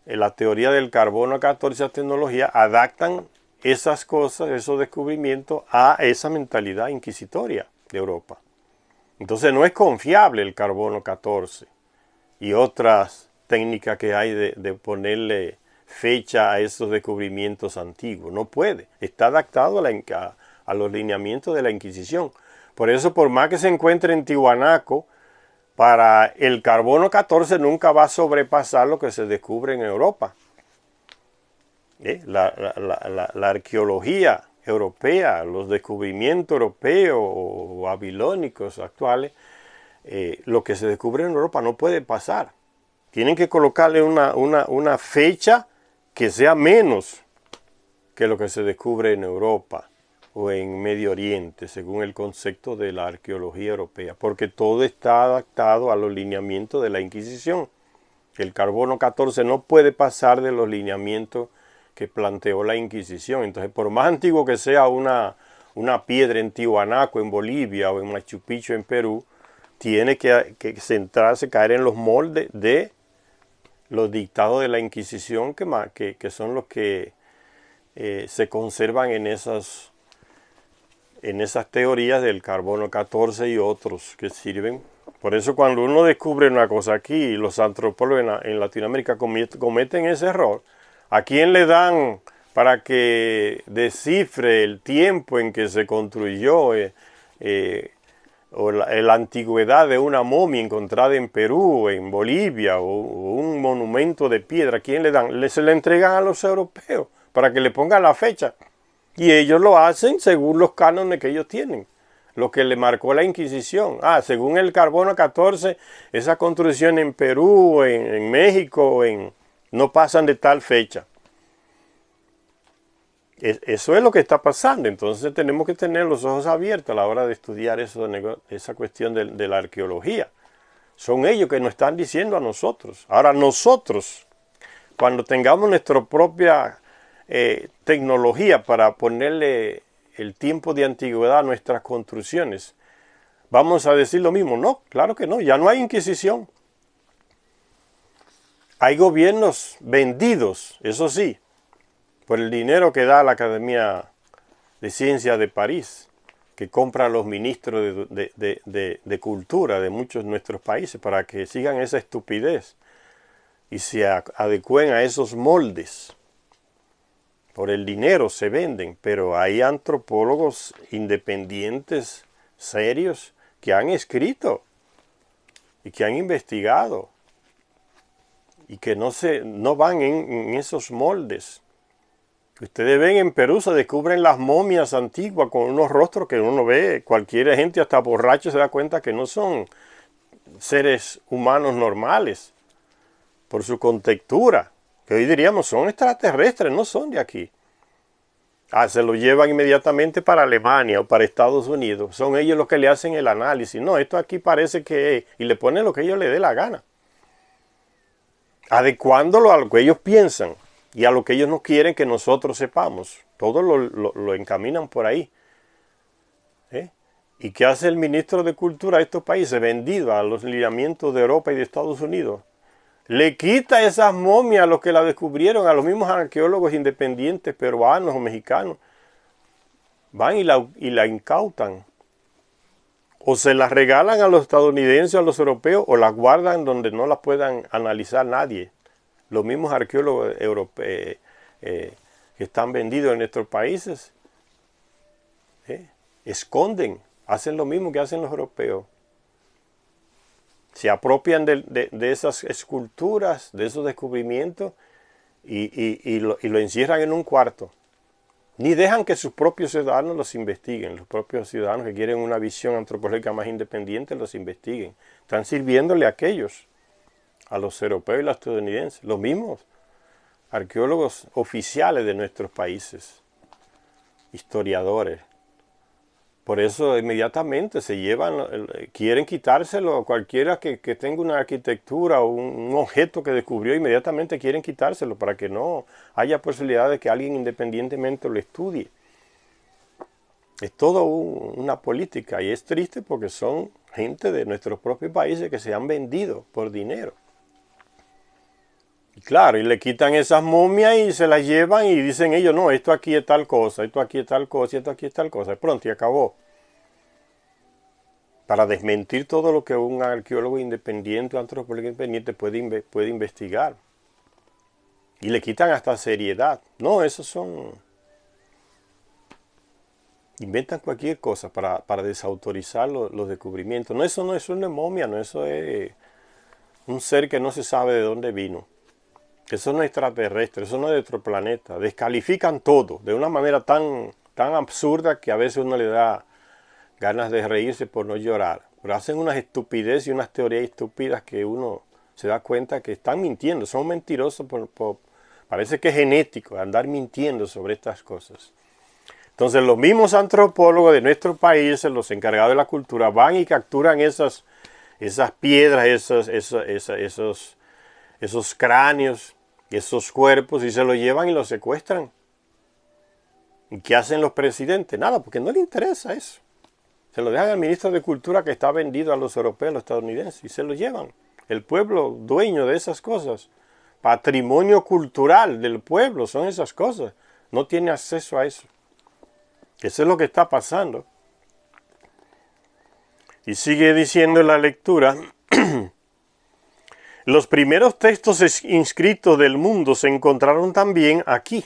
la teoría del carbono 14, esa tecnología, adaptan esas cosas, esos descubrimientos a esa mentalidad inquisitoria de Europa. Entonces no es confiable el carbono 14 y otras técnica que hay de ponerle fecha a esos descubrimientos antiguos. No puede. Está adaptado a los lineamientos de la Inquisición. Por eso, por más que se encuentre en Tiwanaku, para el carbono 14 nunca va a sobrepasar lo que se descubre en Europa. La arqueología europea, los descubrimientos europeos o babilónicos actuales, lo que se descubre en Europa no puede pasar. Tienen que colocarle una fecha que sea menos que lo que se descubre en Europa o en Medio Oriente, según el concepto de la arqueología europea, porque todo está adaptado a los lineamientos de la Inquisición. El carbono 14 no puede pasar de los lineamientos que planteó la Inquisición. Entonces, por más antiguo que sea una piedra en Tiwanaku, en Bolivia, o en Machu Picchu, en Perú, tiene que centrarse, caer en los moldes de los dictados de la Inquisición, que son los que se conservan en esas teorías del carbono 14 y otros que sirven. Por eso cuando uno descubre una cosa aquí, los antropólogos en Latinoamérica cometen ese error. ¿A quién le dan para que descifre el tiempo en que se construyó o la antigüedad de una momia encontrada en Perú, en Bolivia, o un monumento de piedra? ¿A quién le dan? Se le entregan a los europeos para que le pongan la fecha. Y ellos lo hacen según los cánones que ellos tienen, lo que le marcó la Inquisición. Según el carbono 14, esa construcción en Perú, en México, no pasan de tal fecha. Eso es lo que está pasando. Entonces tenemos que tener los ojos abiertos a la hora de estudiar esa cuestión de la arqueología. Son ellos que nos están diciendo a nosotros. Ahora nosotros, cuando tengamos nuestra propia tecnología para ponerle el tiempo de antigüedad a nuestras construcciones, ¿vamos a decir lo mismo? No, claro que no. Ya no hay Inquisición. Hay gobiernos vendidos, eso sí, por el dinero que da la Academia de Ciencias de París, que compra a los ministros de cultura de muchos de nuestros países para que sigan esa estupidez y se adecúen a esos moldes. Por el dinero se venden, pero hay antropólogos independientes, serios, que han escrito y que han investigado y que no van en esos moldes. Ustedes ven en Perú, se descubren las momias antiguas con unos rostros que uno ve, cualquier gente hasta borracho se da cuenta que no son seres humanos normales por su contextura, que hoy diríamos son extraterrestres, no son de aquí. Se lo llevan inmediatamente para Alemania o para Estados Unidos, son ellos los que le hacen el análisis. No, esto aquí parece que es, y le ponen lo que ellos les dé la gana, adecuándolo a lo que ellos piensan y a lo que ellos no quieren que nosotros sepamos. Todo lo encaminan por ahí. ¿Y qué hace el ministro de Cultura de estos países? Vendido a los lineamientos de Europa y de Estados Unidos. Le quita esas momias a los que la descubrieron, a los mismos arqueólogos independientes peruanos o mexicanos. Van y la incautan. O se las regalan a los estadounidenses o a los europeos, o las guardan donde no las puedan analizar nadie. Los mismos arqueólogos europeos que están vendidos en nuestros países esconden, hacen lo mismo que hacen los europeos. Se apropian de esas esculturas, de esos descubrimientos y lo encierran en un cuarto. Ni dejan que sus propios ciudadanos los investiguen. Los propios ciudadanos que quieren una visión antropológica más independiente los investiguen. Están sirviéndole a aquellos, a los europeos y los estadounidenses, los mismos arqueólogos oficiales de nuestros países, historiadores. Por eso inmediatamente se llevan, quieren quitárselo a cualquiera que tenga una arquitectura o un objeto que descubrió, inmediatamente quieren quitárselo para que no haya posibilidad de que alguien independientemente lo estudie. Es todo una política y es triste porque son gente de nuestros propios países que se han vendido por dinero. Y claro, y le quitan esas momias y se las llevan y dicen ellos, no, esto aquí es tal cosa, esto aquí es tal cosa, esto aquí es tal cosa. Pronto y acabó. Para desmentir todo lo que un arqueólogo independiente o antropólogo independiente puede investigar. Y le quitan hasta seriedad. No, esos son... Inventan cualquier cosa para desautorizar los descubrimientos. No, eso no es una momia, no, eso es un ser que no se sabe de dónde vino. Eso no es extraterrestre, eso no es de otro planeta. Descalifican todo de una manera tan absurda que a veces uno le da ganas de reírse por no llorar. Pero hacen unas estupideces y unas teorías estúpidas que uno se da cuenta que están mintiendo. Son mentirosos, parece que es genético andar mintiendo sobre estas cosas. Entonces los mismos antropólogos de nuestros países, los encargados de la cultura, van y capturan esas piedras, esos cráneos, esos cuerpos, y se los llevan y los secuestran. ¿Y qué hacen los presidentes? Nada, porque no les interesa eso. Se lo dejan al ministro de Cultura que está vendido a los europeos, a los estadounidenses, y se lo llevan. El pueblo dueño de esas cosas. Patrimonio cultural del pueblo son esas cosas. No tiene acceso a eso. Eso es lo que está pasando. Y sigue diciendo la lectura. Los primeros textos inscritos del mundo se encontraron también aquí.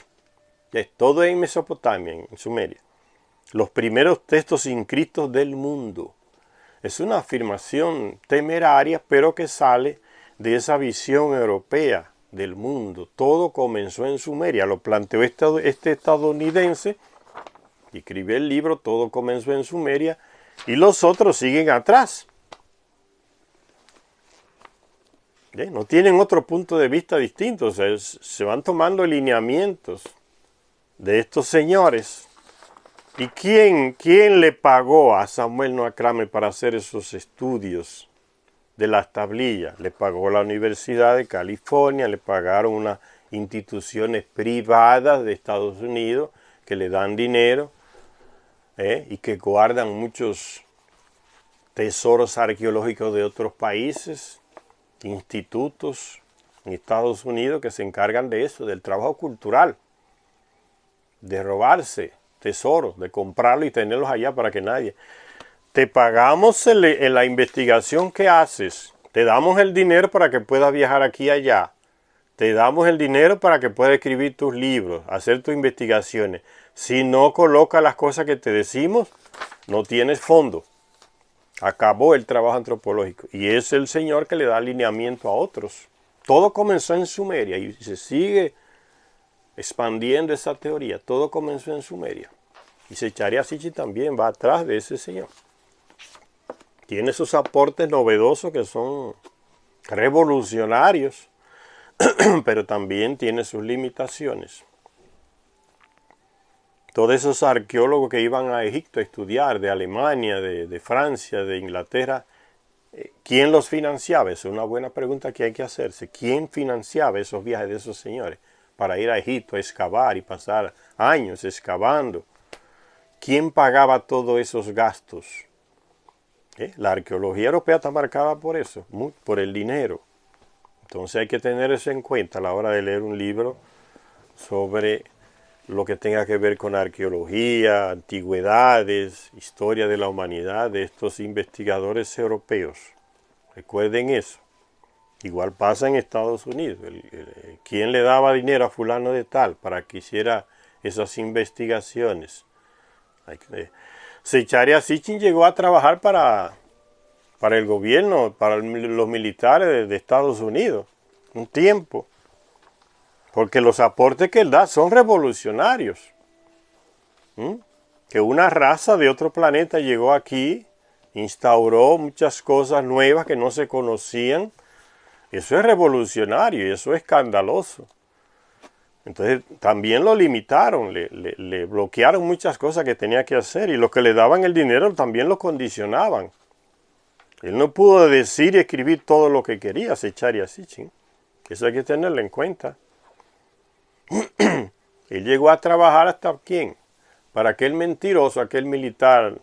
Todo en Mesopotamia, en Sumeria. Los primeros textos inscritos del mundo. Es una afirmación temeraria, pero que sale de esa visión europea del mundo. Todo comenzó en Sumeria. Lo planteó este estadounidense, y escribió el libro, todo comenzó en Sumeria, y los otros siguen atrás. No tienen otro punto de vista distinto. O sea, se van tomando lineamientos de estos señores. ¿Y quién le pagó a Samuel Noah Kramer para hacer esos estudios de las tablillas? Le pagó la Universidad de California, le pagaron unas instituciones privadas de Estados Unidos que le dan dinero y que guardan muchos tesoros arqueológicos de otros países, institutos en Estados Unidos que se encargan de eso, del trabajo cultural, de robarse tesoros, de comprarlos y tenerlos allá para que nadie... Te pagamos en la investigación que haces, te damos el dinero para que puedas viajar aquí y allá, te damos el dinero para que puedas escribir tus libros, hacer tus investigaciones. Si no colocas las cosas que te decimos, no tienes fondo. Acabó el trabajo antropológico. Y es el Señor que le da alineamiento a otros. Todo comenzó en Sumeria y se sigue expandiendo esa teoría. Todo comenzó en Sumeria. Y Zecharia Sitchin también va atrás de ese señor. Tiene esos aportes novedosos que son revolucionarios, pero también tiene sus limitaciones. Todos esos arqueólogos que iban a Egipto a estudiar, de Alemania, de Francia, de Inglaterra, ¿quién los financiaba? Esa es una buena pregunta que hay que hacerse. ¿Quién financiaba esos viajes de esos señores para ir a Egipto a excavar y pasar años excavando? ¿Quién pagaba todos esos gastos La arqueología europea está marcada por eso, por el dinero. Entonces hay que tener eso en cuenta a la hora de leer un libro sobre lo que tenga que ver con arqueología, antigüedades, historia de la humanidad de estos investigadores europeos. Recuerden eso. Igual pasa en Estados Unidos. ¿Quién le daba dinero a fulano de tal para que hiciera esas investigaciones? Zecharia Sitchin llegó a trabajar para el gobierno, para los militares de Estados Unidos, un tiempo. Porque los aportes que él da son revolucionarios. Que una raza de otro planeta llegó aquí, instauró muchas cosas nuevas que no se conocían. Eso es revolucionario y eso es escandaloso. Entonces también lo limitaron, le bloquearon muchas cosas que tenía que hacer y los que le daban el dinero también lo condicionaban. Él no pudo decir y escribir todo lo que quería, Zecharia Sitchin. Eso hay que tenerlo en cuenta. Él llegó a trabajar hasta ¿quién? Para aquel mentiroso, aquel militar,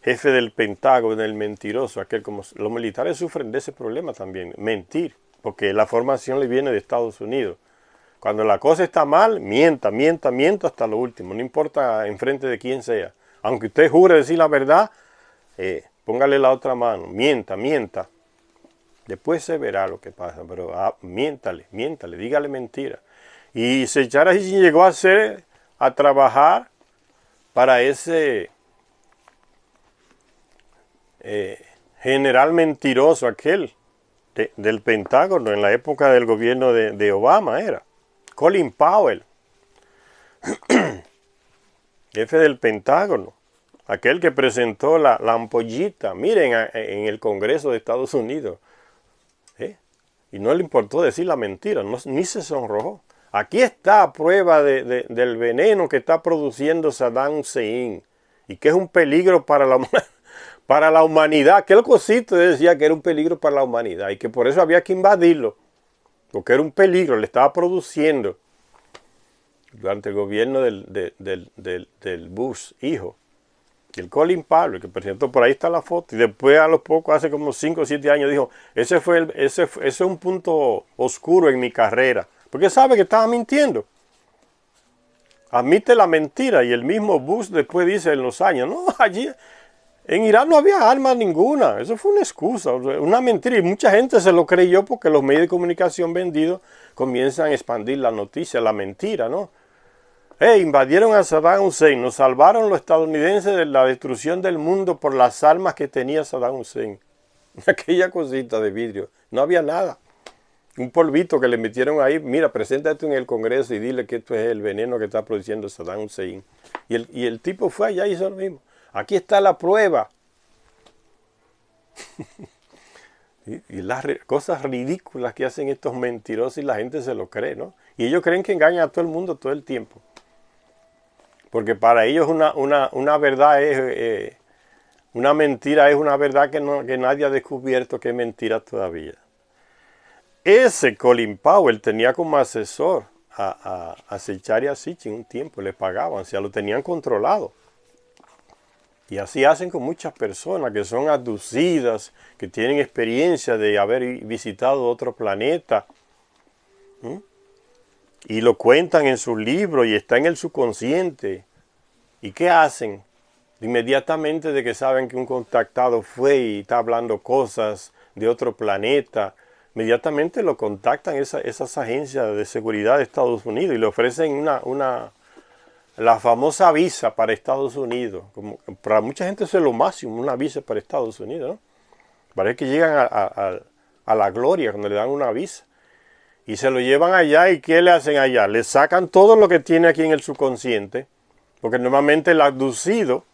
jefe del Pentágono, el mentiroso, como los militares sufren de ese problema también, mentir, porque la formación le viene de Estados Unidos. Cuando la cosa está mal, mienta hasta lo último, no importa enfrente de quién sea. Aunque usted jure decir la verdad, póngale la otra mano, mienta. Después se verá lo que pasa, pero miéntale, dígale mentira. Y Zecharia Sitchin llegó a trabajar para ese general mentiroso aquel del Pentágono en la época del gobierno de Obama era. Colin Powell, jefe del Pentágono, aquel que presentó la ampollita, miren, en el Congreso de Estados Unidos. Y no le importó decir la mentira, ni se sonrojó. Aquí está prueba del veneno que está produciendo Saddam Hussein y que es un peligro para la humanidad. Aquel cosito decía que era un peligro para la humanidad y que por eso había que invadirlo, porque era un peligro, le estaba produciendo durante el gobierno del Bush, hijo. Y el Colin Powell, que presentó, por ahí está la foto, y después a los pocos, hace como 5 o 7 años, dijo, ese es un punto oscuro en mi carrera, porque sabe que estaba mintiendo. Admite la mentira, y el mismo Bush después dice en los años, no, allí en Irán no había armas ninguna, eso fue una excusa, una mentira, y mucha gente se lo creyó porque los medios de comunicación vendidos comienzan a expandir la noticia, la mentira, ¿no? Invadieron a Saddam Hussein, nos salvaron los estadounidenses de la destrucción del mundo por las armas que tenía Saddam Hussein. Aquella cosita de vidrio, no había nada. Un polvito que le metieron ahí, mira, preséntate en el Congreso y dile que esto es el veneno que está produciendo Saddam Hussein. Y el tipo fue allá y hizo lo mismo. Aquí está la prueba. y las cosas ridículas que hacen estos mentirosos y la gente se lo cree, ¿no? Y ellos creen que engañan a todo el mundo todo el tiempo. Porque para ellos una verdad es, una mentira es una verdad que nadie ha descubierto que es mentira todavía. Ese Colin Powell tenía como asesor a Zecharia Sitchin un tiempo, le pagaban, o sea, lo tenían controlado. Y así hacen con muchas personas que son abducidas, que tienen experiencia de haber visitado otro planeta. Y lo cuentan en sus libros y está en el subconsciente. ¿Y qué hacen? Inmediatamente de que saben que un contactado fue y está hablando cosas de otro planeta, inmediatamente lo contactan esas agencias de seguridad de Estados Unidos y le ofrecen la famosa visa para Estados Unidos. Como, para mucha gente eso es lo máximo, una visa para Estados Unidos, ¿no? Parece que llegan a la gloria cuando le dan una visa. Y se lo llevan allá, ¿y qué le hacen allá? Le sacan todo lo que tiene aquí en el subconsciente, porque normalmente el abducido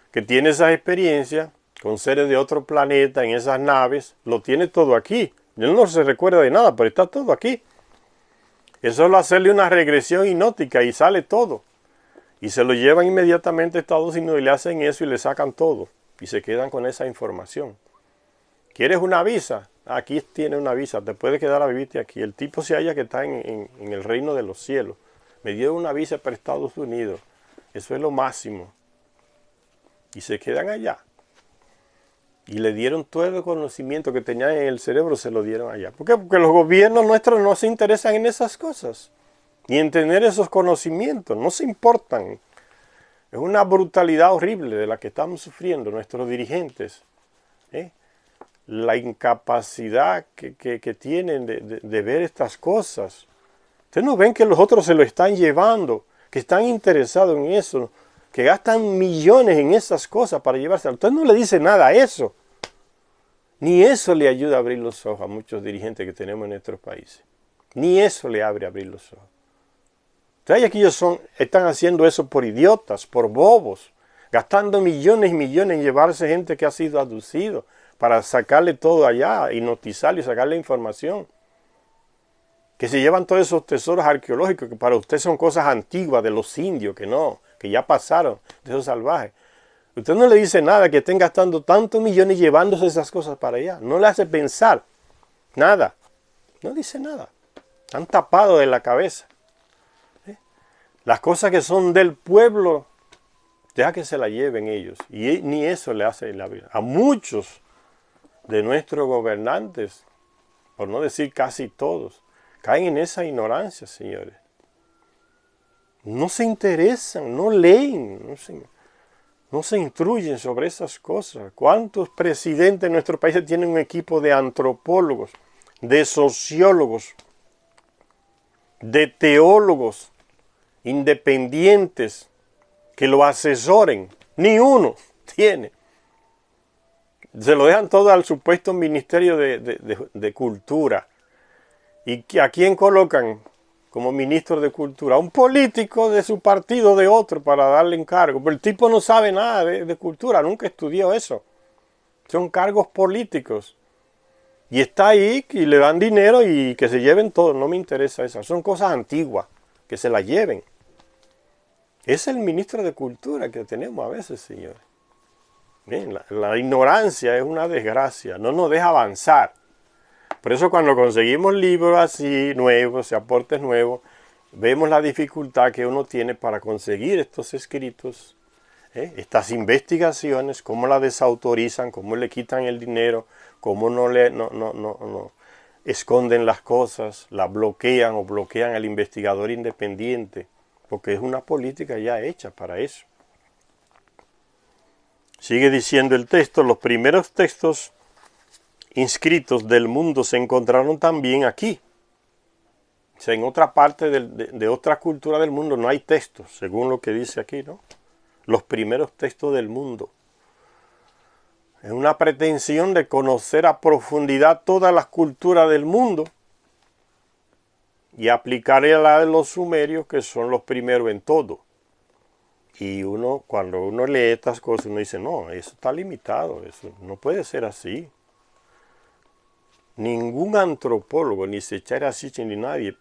que tiene esas experiencias con seres de otro planeta en esas naves, lo tiene todo aquí. Él no se recuerda de nada, pero está todo aquí. Es solo hacerle una regresión hipnótica y sale todo. Y se lo llevan inmediatamente a Estados Unidos y le hacen eso y le sacan todo. Y se quedan con esa información. ¿Quieres una visa? Aquí tiene una visa, te puedes quedar a vivirte aquí. El tipo se halla que está en el reino de los cielos. Me dio una visa para Estados Unidos. Eso es lo máximo. Y se quedan allá. Y le dieron todo el conocimiento que tenían en el cerebro, se lo dieron allá. ¿Por qué? Porque los gobiernos nuestros no se interesan en esas cosas. Ni en tener esos conocimientos, no se importan. Es una brutalidad horrible de la que estamos sufriendo nuestros dirigentes. La incapacidad que tienen de ver estas cosas. Ustedes no ven que los otros se lo están llevando, que están interesados en eso, que gastan millones en esas cosas para llevarse. Usted no le dice nada a eso. Ni eso le ayuda a abrir los ojos a muchos dirigentes que tenemos en nuestros países. Ni eso le abre a abrir los ojos. Entonces aquí ellos están haciendo eso por idiotas, por bobos, gastando millones y millones en llevarse gente que ha sido aducido para sacarle todo allá, hipnotizarle y sacarle información. Que se llevan todos esos tesoros arqueológicos que para usted son cosas antiguas de los indios, que ya pasaron de esos salvajes. Usted no le dice nada que estén gastando tantos millones llevándose esas cosas para allá. No le hace pensar nada. No dice nada. Están tapados de la cabeza. Las cosas que son del pueblo, deja que se la lleven ellos. Y ni eso le hace la vida. A muchos de nuestros gobernantes, por no decir casi todos, caen en esa ignorancia, señores. No se interesan, no leen, no se instruyen sobre esas cosas. ¿Cuántos presidentes de nuestro país tienen un equipo de antropólogos, de sociólogos, de teólogos independientes que lo asesoren? Ni uno tiene. Se lo dejan todo al supuesto Ministerio de Cultura. ¿Y a quién colocan como ministro de Cultura? A un político de su partido, de otro, para darle encargo. Pero el tipo no sabe nada de cultura, nunca estudió eso. Son cargos políticos. Y está ahí y le dan dinero y que se lleven todo. No me interesa eso. Son cosas antiguas, que se las lleven. Es el ministro de Cultura que tenemos a veces, señores. Bien, la ignorancia es una desgracia, no nos deja avanzar. Por eso cuando conseguimos libros así nuevos, aportes nuevos, vemos la dificultad que uno tiene para conseguir estos escritos, estas investigaciones, cómo la desautorizan, cómo le quitan el dinero, cómo no esconden las cosas, la bloquean o bloquean al investigador independiente, porque es una política ya hecha para eso. Sigue diciendo el texto, los primeros textos inscritos del mundo se encontraron también aquí. O sea, en otra parte de otra cultura del mundo no hay textos, según lo que dice aquí, ¿no? Los primeros textos del mundo. Es una pretensión de conocer a profundidad todas las culturas del mundo y aplicarle a la de los sumerios, que son los primeros en todo. Y cuando uno lee estas cosas, uno dice, no, eso está limitado, eso no puede ser así. Ningún antropólogo, ni Zecharia Sitchin, ni nadie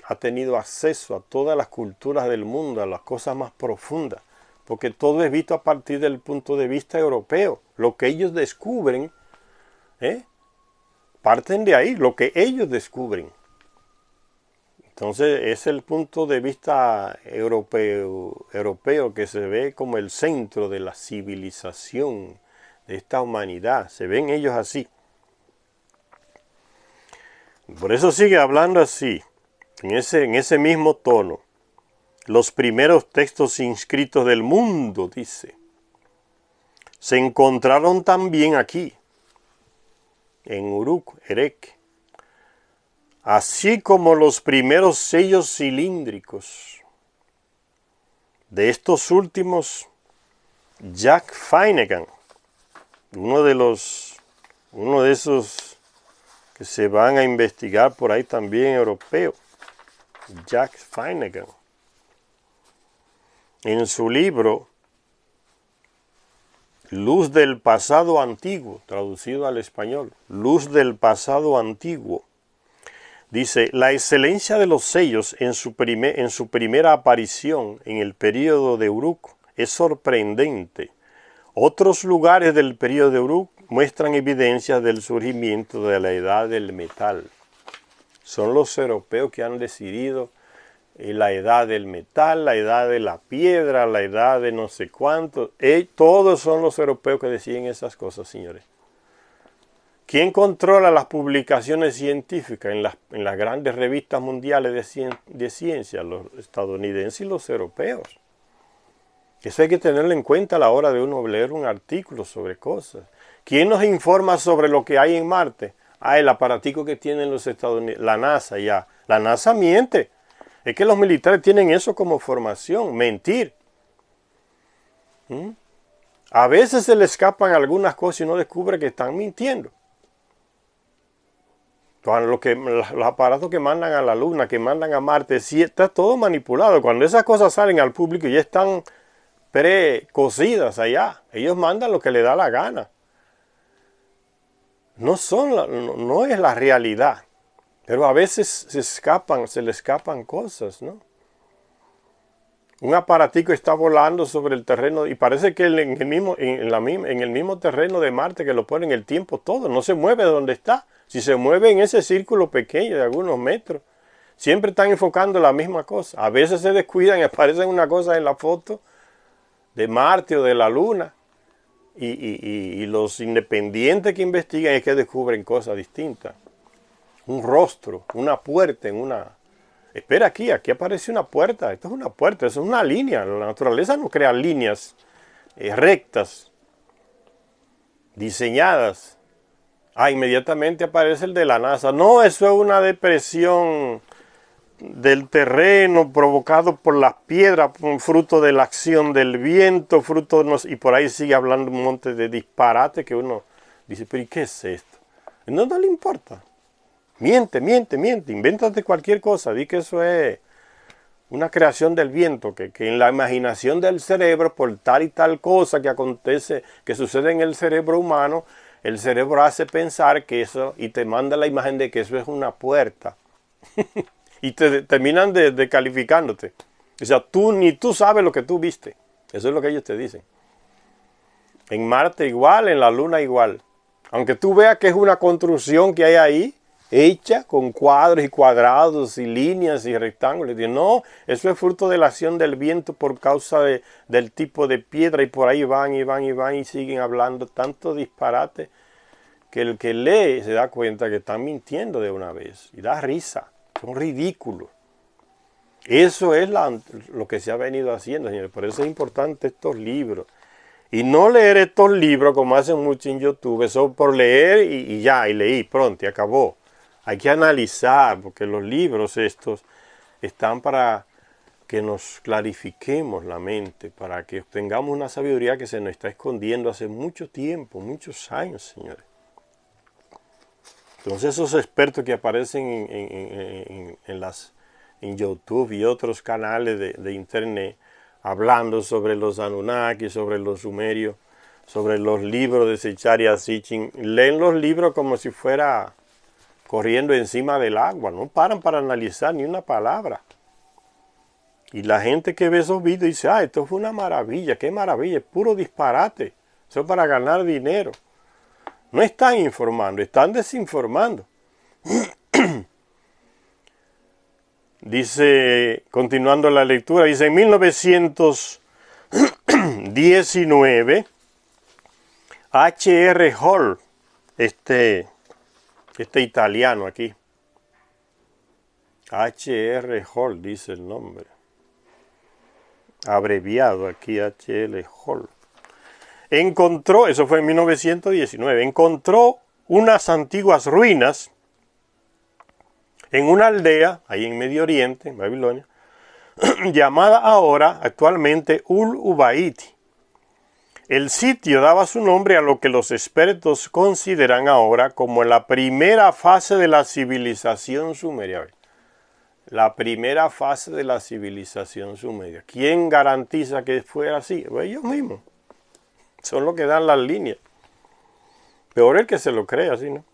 ha tenido acceso a todas las culturas del mundo, a las cosas más profundas, porque todo es visto a partir del punto de vista europeo. Lo que ellos descubren, parten de ahí, lo que ellos descubren. Entonces es el punto de vista europeo que se ve como el centro de la civilización de esta humanidad. Se ven ellos así. Por eso sigue hablando así, en ese mismo tono. Los primeros textos inscritos del mundo, dice, se encontraron también aquí, en Uruk, Erech, así como los primeros sellos cilíndricos. De estos últimos, Jack Finnegan, uno de esos que se van a investigar por ahí también europeo, Jack Finnegan, en su libro Luz del pasado antiguo, traducido al español, Luz del pasado antiguo, dice, la excelencia de los sellos en su primera aparición en el período de Uruk es sorprendente. Otros lugares del período de Uruk muestran evidencias del surgimiento de la edad del metal. Son los europeos que han decidido la edad del metal, la edad de la piedra, la edad de no sé cuánto. Todos son los europeos que deciden esas cosas, señores. ¿Quién controla las publicaciones científicas en las grandes revistas mundiales de ciencia? Los estadounidenses y los europeos. Eso hay que tenerlo en cuenta a la hora de uno leer un artículo sobre cosas. ¿Quién nos informa sobre lo que hay en Marte? El aparatico que tienen los estadounidenses, la NASA ya. La NASA miente. Es que los militares tienen eso como formación, mentir. A veces se le escapan algunas cosas y uno descubre que están mintiendo. Cuando los aparatos que mandan a la Luna, que mandan a Marte, sí está todo manipulado. Cuando esas cosas salen al público ya están precocidas allá. Ellos mandan lo que le da la gana. No es la realidad. Pero a veces se le escapan cosas, ¿no? Un aparatico está volando sobre el terreno y parece que en el mismo terreno de Marte que lo ponen el tiempo todo. No se mueve de donde está. Si se mueve en ese círculo pequeño de algunos metros, siempre están enfocando la misma cosa. A veces se descuidan y aparecen una cosa en la foto de Marte o de la Luna. Y los independientes que investigan es que descubren cosas distintas. Un rostro, una puerta en una... Espera aquí aparece una puerta. Esto es una puerta, eso es una línea. La naturaleza no crea líneas rectas, diseñadas. Inmediatamente aparece el de la NASA. No, eso es una depresión del terreno provocado por las piedras, fruto de la acción del viento, y por ahí sigue hablando un monte de disparate que uno dice, pero ¿y qué es esto? No le importa. Miente, invéntate cualquier cosa, di que eso es una creación del viento, que en la imaginación del cerebro, por tal y tal cosa que acontece, que sucede en el cerebro humano, el cerebro hace pensar que eso, y te manda la imagen de que eso es una puerta. Y te terminan descalificándote. O sea, ni tú sabes lo que tú viste. Eso es lo que ellos te dicen. En Marte igual, en la Luna igual. Aunque tú veas que es una construcción que hay ahí, hecha con cuadros y cuadrados y líneas y rectángulos. No, eso es fruto de la acción del viento por causa del tipo de piedra, y por ahí van y siguen hablando tanto disparate que el que lee se da cuenta que están mintiendo de una vez y da risa. Son ridículos. Eso es lo que se ha venido haciendo, señores. Por eso es importante estos libros. Y no leer estos libros como hacen muchos en YouTube, eso por leer y leí, pronto, y acabó. Hay que analizar, porque los libros estos están para que nos clarifiquemos la mente, para que tengamos una sabiduría que se nos está escondiendo hace mucho tiempo, muchos años, señores. Entonces esos expertos que aparecen en YouTube y otros canales de internet, hablando sobre los Anunnaki, sobre los sumerios, sobre los libros de Zecharia Sitchin, leen los libros como si fuera corriendo encima del agua, no paran para analizar ni una palabra. Y la gente que ve esos videos dice, esto fue una maravilla, qué maravilla, es puro disparate, eso es para ganar dinero. No están informando, están desinformando. Dice, continuando la lectura, dice, en 1919, H.R. Hall, este italiano aquí, H.R. Hall dice el nombre, abreviado aquí, H.R. Hall, encontró, eso fue en 1919, encontró unas antiguas ruinas en una aldea, ahí en Medio Oriente, en Babilonia, llamada ahora, actualmente, Ul-Ubaiti. El sitio daba su nombre a lo que los expertos consideran ahora como la primera fase de la civilización sumeria. La primera fase de la civilización sumeria. ¿Quién garantiza que fue así? Pues ellos mismos. Son los que dan las líneas. Peor el que se lo cree así, ¿no?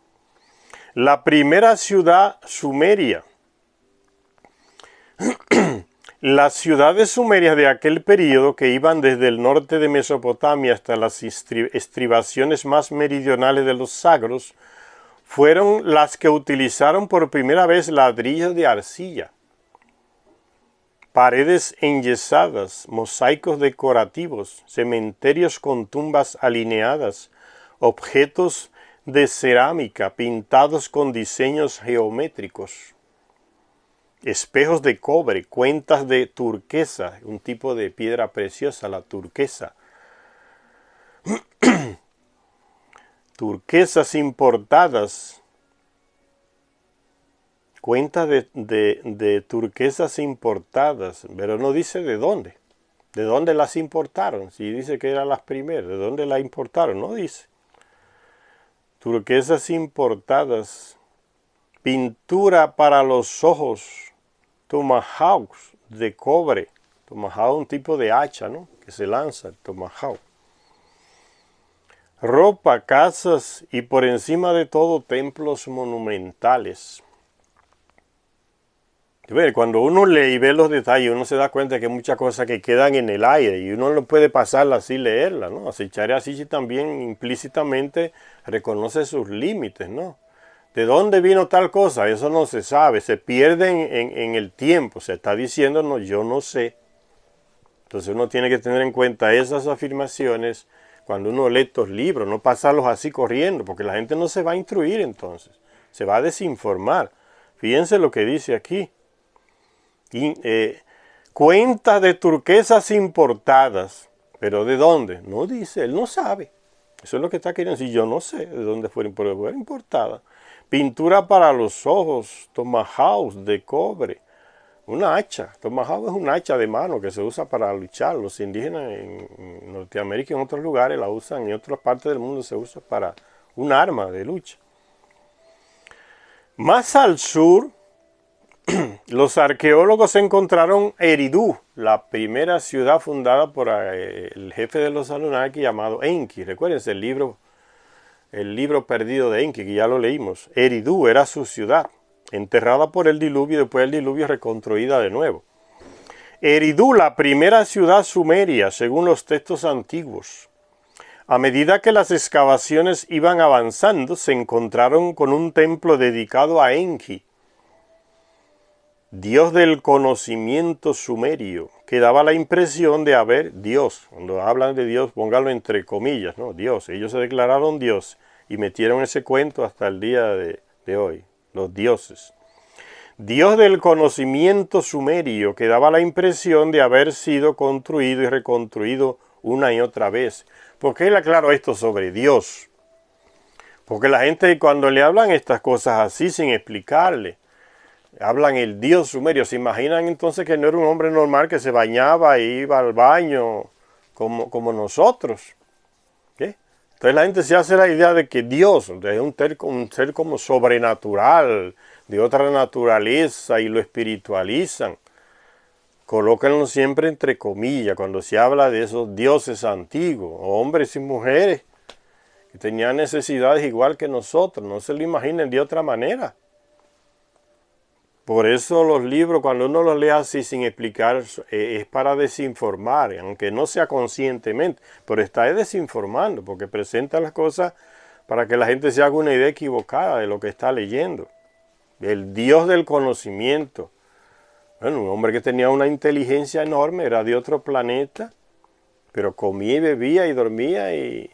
La primera ciudad sumeria. Las ciudades sumerias de aquel período, que iban desde el norte de Mesopotamia hasta las estribaciones más meridionales de los Sagros, fueron las que utilizaron por primera vez ladrillos de arcilla, paredes enyesadas, mosaicos decorativos, cementerios con tumbas alineadas, objetos de cerámica pintados con diseños geométricos, espejos de cobre, cuentas de turquesa, un tipo de piedra preciosa, la turquesa, turquesas importadas, cuentas de turquesas importadas, pero no dice de dónde las importaron, si dice que eran las primeras, de dónde las importaron, no dice. Turquesas importadas, pintura para los ojos, tomahawks de cobre, tomahawk un tipo de hacha, ¿no?, que se lanza, el tomahawk. Ropa, casas y por encima de todo templos monumentales. Cuando uno lee y ve los detalles, uno se da cuenta que hay muchas cosas que quedan en el aire y uno no puede pasarla así leerla, ¿no? Seichari Asichi también implícitamente reconoce sus límites, ¿no? ¿De dónde vino tal cosa? Eso no se sabe, se pierde en el tiempo, se está diciendo, no, yo no sé. Entonces uno tiene que tener en cuenta esas afirmaciones cuando uno lee estos libros, no pasarlos así corriendo, porque la gente no se va a instruir entonces, se va a desinformar. Fíjense lo que dice aquí. Cuentas de turquesas importadas, pero ¿de dónde? No dice, él no sabe. Eso es lo que está queriendo decir, yo no sé de dónde fueron importadas. Pintura para los ojos, tomahawks de cobre, una hacha. Tomahawk es un hacha de mano que se usa para luchar. Los indígenas en Norteamérica y en otros lugares la usan, en otras partes del mundo se usa para un arma de lucha. Más al sur, los arqueólogos encontraron Eridu, la primera ciudad fundada por el jefe de los Anunnaki llamado Enki. Recuérdense el libro perdido de Enki, que ya lo leímos. Eridu era su ciudad, enterrada por el diluvio y después del diluvio reconstruida de nuevo. Eridu, la primera ciudad sumeria, según los textos antiguos. A medida que las excavaciones iban avanzando, se encontraron con un templo dedicado a Enki, Dios del conocimiento sumerio, que daba la impresión de haber Dios. Cuando hablan de Dios, póngalo entre comillas, ¿no? Dios. Ellos se declararon Dios y metieron ese cuento hasta el día de hoy, los dioses. Dios del conocimiento sumerio, que daba la impresión de haber sido construido y reconstruido una y otra vez. ¿Por qué le aclaro esto sobre Dios? Porque la gente cuando le hablan estas cosas así sin explicarle, hablan el Dios sumerio, se imaginan entonces que no era un hombre normal que se bañaba e iba al baño como nosotros. ¿Qué? Entonces la gente se hace la idea de que Dios es un ser como sobrenatural, de otra naturaleza, y lo espiritualizan. Colóquenlo siempre entre comillas cuando se habla de esos dioses antiguos, hombres y mujeres que tenían necesidades igual que nosotros, no se lo imaginen de otra manera. Por eso los libros, cuando uno los lee así sin explicar, es para desinformar, aunque no sea conscientemente, pero está desinformando, porque presenta las cosas para que la gente se haga una idea equivocada de lo que está leyendo. El Dios del conocimiento. Bueno, un hombre que tenía una inteligencia enorme, era de otro planeta, pero comía y bebía y dormía y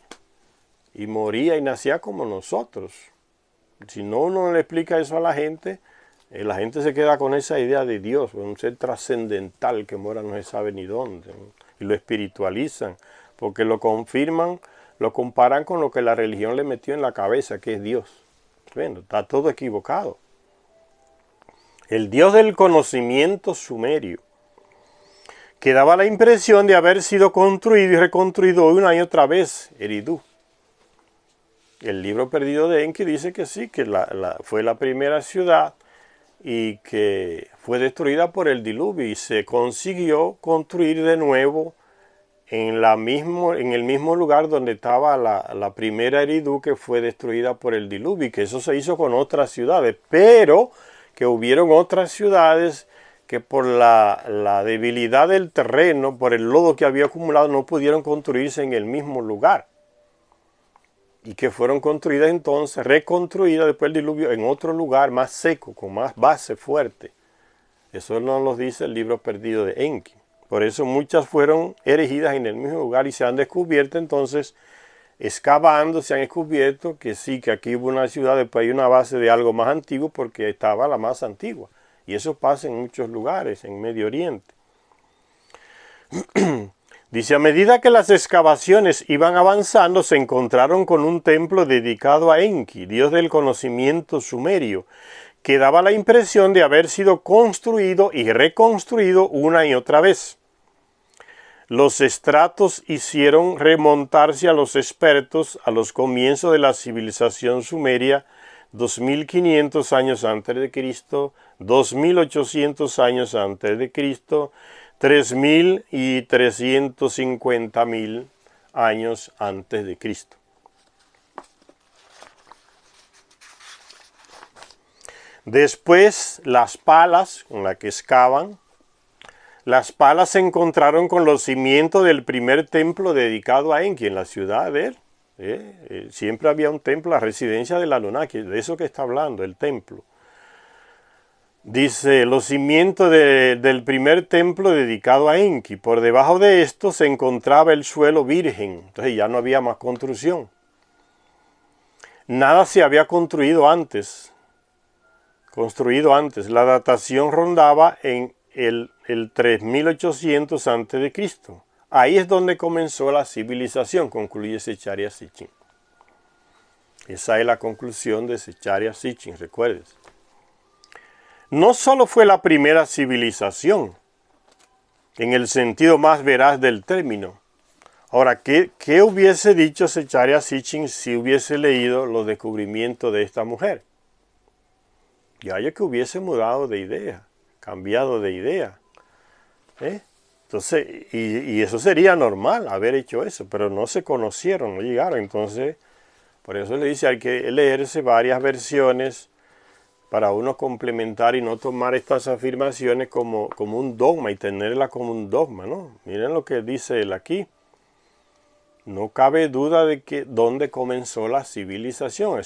moría y nacía como nosotros. Si no uno le explica eso a la gente se queda con esa idea de Dios, un ser trascendental que mora no se sabe ni dónde, ¿no? Y lo espiritualizan, porque lo confirman, lo comparan con lo que la religión le metió en la cabeza, que es Dios. Bueno, está todo equivocado. El Dios del conocimiento sumerio, que daba la impresión de haber sido construido y reconstruido una y otra vez, Eridu. El libro perdido de Enki dice que sí, que fue la primera ciudad y que fue destruida por el diluvio y se consiguió construir de nuevo en el mismo lugar donde estaba la primera Eridu, que fue destruida por el diluvio, y que eso se hizo con otras ciudades, pero que hubieron otras ciudades que por la debilidad del terreno, por el lodo que había acumulado, no pudieron construirse en el mismo lugar. Y que fueron construidas entonces, reconstruidas después del diluvio en otro lugar más seco, con más base fuerte. Eso nos lo dice el libro perdido de Enki. Por eso muchas fueron erigidas en el mismo lugar y se han descubierto entonces excavando se han descubierto que sí, que aquí hubo una ciudad, después hay una base de algo más antiguo porque estaba la más antigua. Y eso pasa en muchos lugares, en Medio Oriente. Dice, a medida que las excavaciones iban avanzando, se encontraron con un templo dedicado a Enki, dios del conocimiento sumerio, que daba la impresión de haber sido construido y reconstruido una y otra vez. Los estratos hicieron remontarse a los expertos a los comienzos de la civilización sumeria, 2500 años antes de Cristo, 2800 años antes de Cristo, 3000 y 350.000 años antes de Cristo. Después, las palas con las que excavan, las palas se encontraron con los cimientos del primer templo dedicado a Enki en la ciudad de él. Siempre había un templo, la residencia del Anunnaki, de eso que está hablando, el templo. Dice, los cimientos del primer templo dedicado a Enki. Por debajo de esto se encontraba el suelo virgen. Entonces ya no había más construcción. Nada se había construido antes. La datación rondaba en el 3800 a.C. Ahí es donde comenzó la civilización, concluye Zecharia Sitchin. Esa es la conclusión de Zecharia Sitchin, recuerdes. No solo fue la primera civilización, en el sentido más veraz del término. Ahora, ¿qué hubiese dicho Zecharia Sitchin si hubiese leído los descubrimientos de esta mujer? Ya yo que hubiese mudado de idea, cambiado de idea. Entonces, y eso sería normal, haber hecho eso, pero no se conocieron, no llegaron. Entonces, por eso le dice, hay que leerse varias versiones para uno complementar y no tomar estas afirmaciones como un dogma y tenerlas como un dogma, ¿no? Miren lo que dice él aquí. No cabe duda de que dónde comenzó la civilización.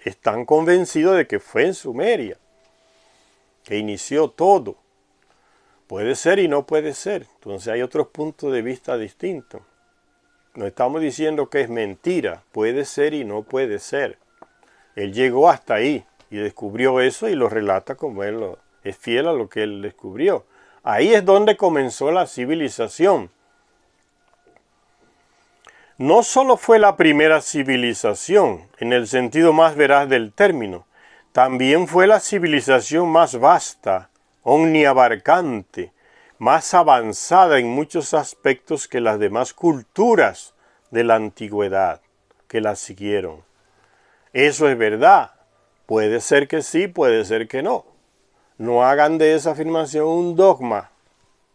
Están convencidos de que fue en Sumeria, que inició todo. Puede ser y no puede ser. Entonces hay otros puntos de vista distintos. No estamos diciendo que es mentira. Puede ser y no puede ser. Él llegó hasta ahí y descubrió eso y lo relata como él es fiel a lo que él descubrió. Ahí es donde comenzó la civilización. No solo fue la primera civilización, en el sentido más veraz del término, también fue la civilización más vasta, omniabarcante, más avanzada en muchos aspectos que las demás culturas de la antigüedad que la siguieron. Eso es verdad. Puede ser que sí, puede ser que no. No hagan de esa afirmación un dogma.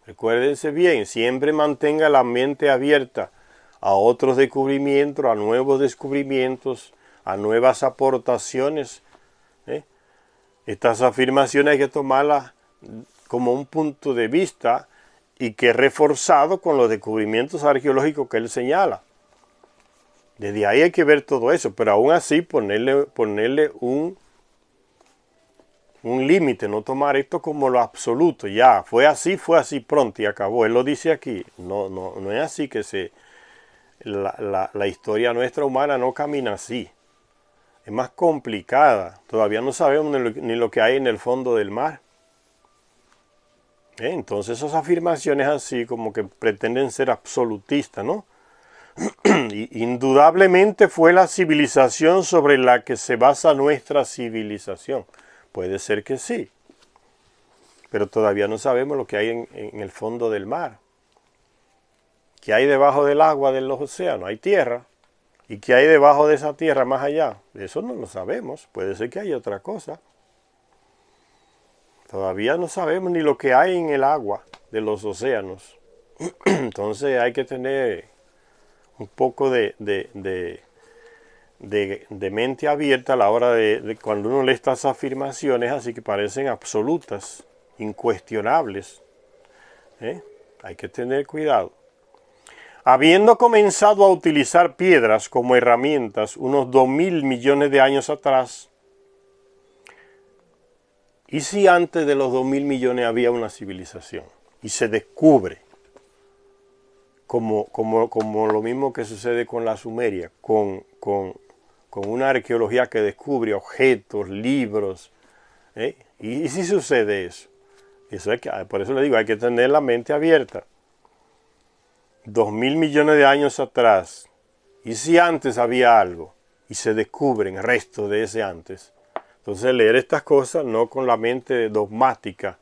Recuérdense bien, siempre mantenga la mente abierta a otros descubrimientos, a nuevos descubrimientos, a nuevas aportaciones. Estas afirmaciones hay que tomarlas como un punto de vista y que es reforzado con los descubrimientos arqueológicos que él señala. Desde ahí hay que ver todo eso, pero aún así ponerle un límite, no tomar esto como lo absoluto. Ya, fue así pronto y acabó. Él lo dice aquí. No es así que la historia nuestra humana no camina así. Es más complicada. Todavía no sabemos ni lo que hay en el fondo del mar. Entonces esas afirmaciones así como que pretenden ser absolutistas, ¿no? Indudablemente fue la civilización sobre la que se basa nuestra civilización. Puede ser que sí. Pero todavía no sabemos lo que hay en el fondo del mar. ¿Qué hay debajo del agua de los océanos? Hay tierra. ¿Y qué hay debajo de esa tierra más allá? Eso no lo sabemos. Puede ser que haya otra cosa. Todavía no sabemos ni lo que hay en el agua de los océanos. Entonces hay que tener un poco de mente abierta a la hora de cuando uno lee estas afirmaciones, así que parecen absolutas, incuestionables. Hay que tener cuidado. Habiendo comenzado a utilizar piedras como herramientas unos 2.000 millones de años atrás, ¿y si antes de los 2.000 millones había una civilización? Y se descubre como lo mismo que sucede con la Sumeria, con una arqueología que descubre objetos, libros. ¿Y si sucede eso? Por eso le digo, hay que tener la mente abierta. 2000 millones de años atrás, y si antes había algo, y se descubren restos de ese antes, entonces leer estas cosas no con la mente dogmática,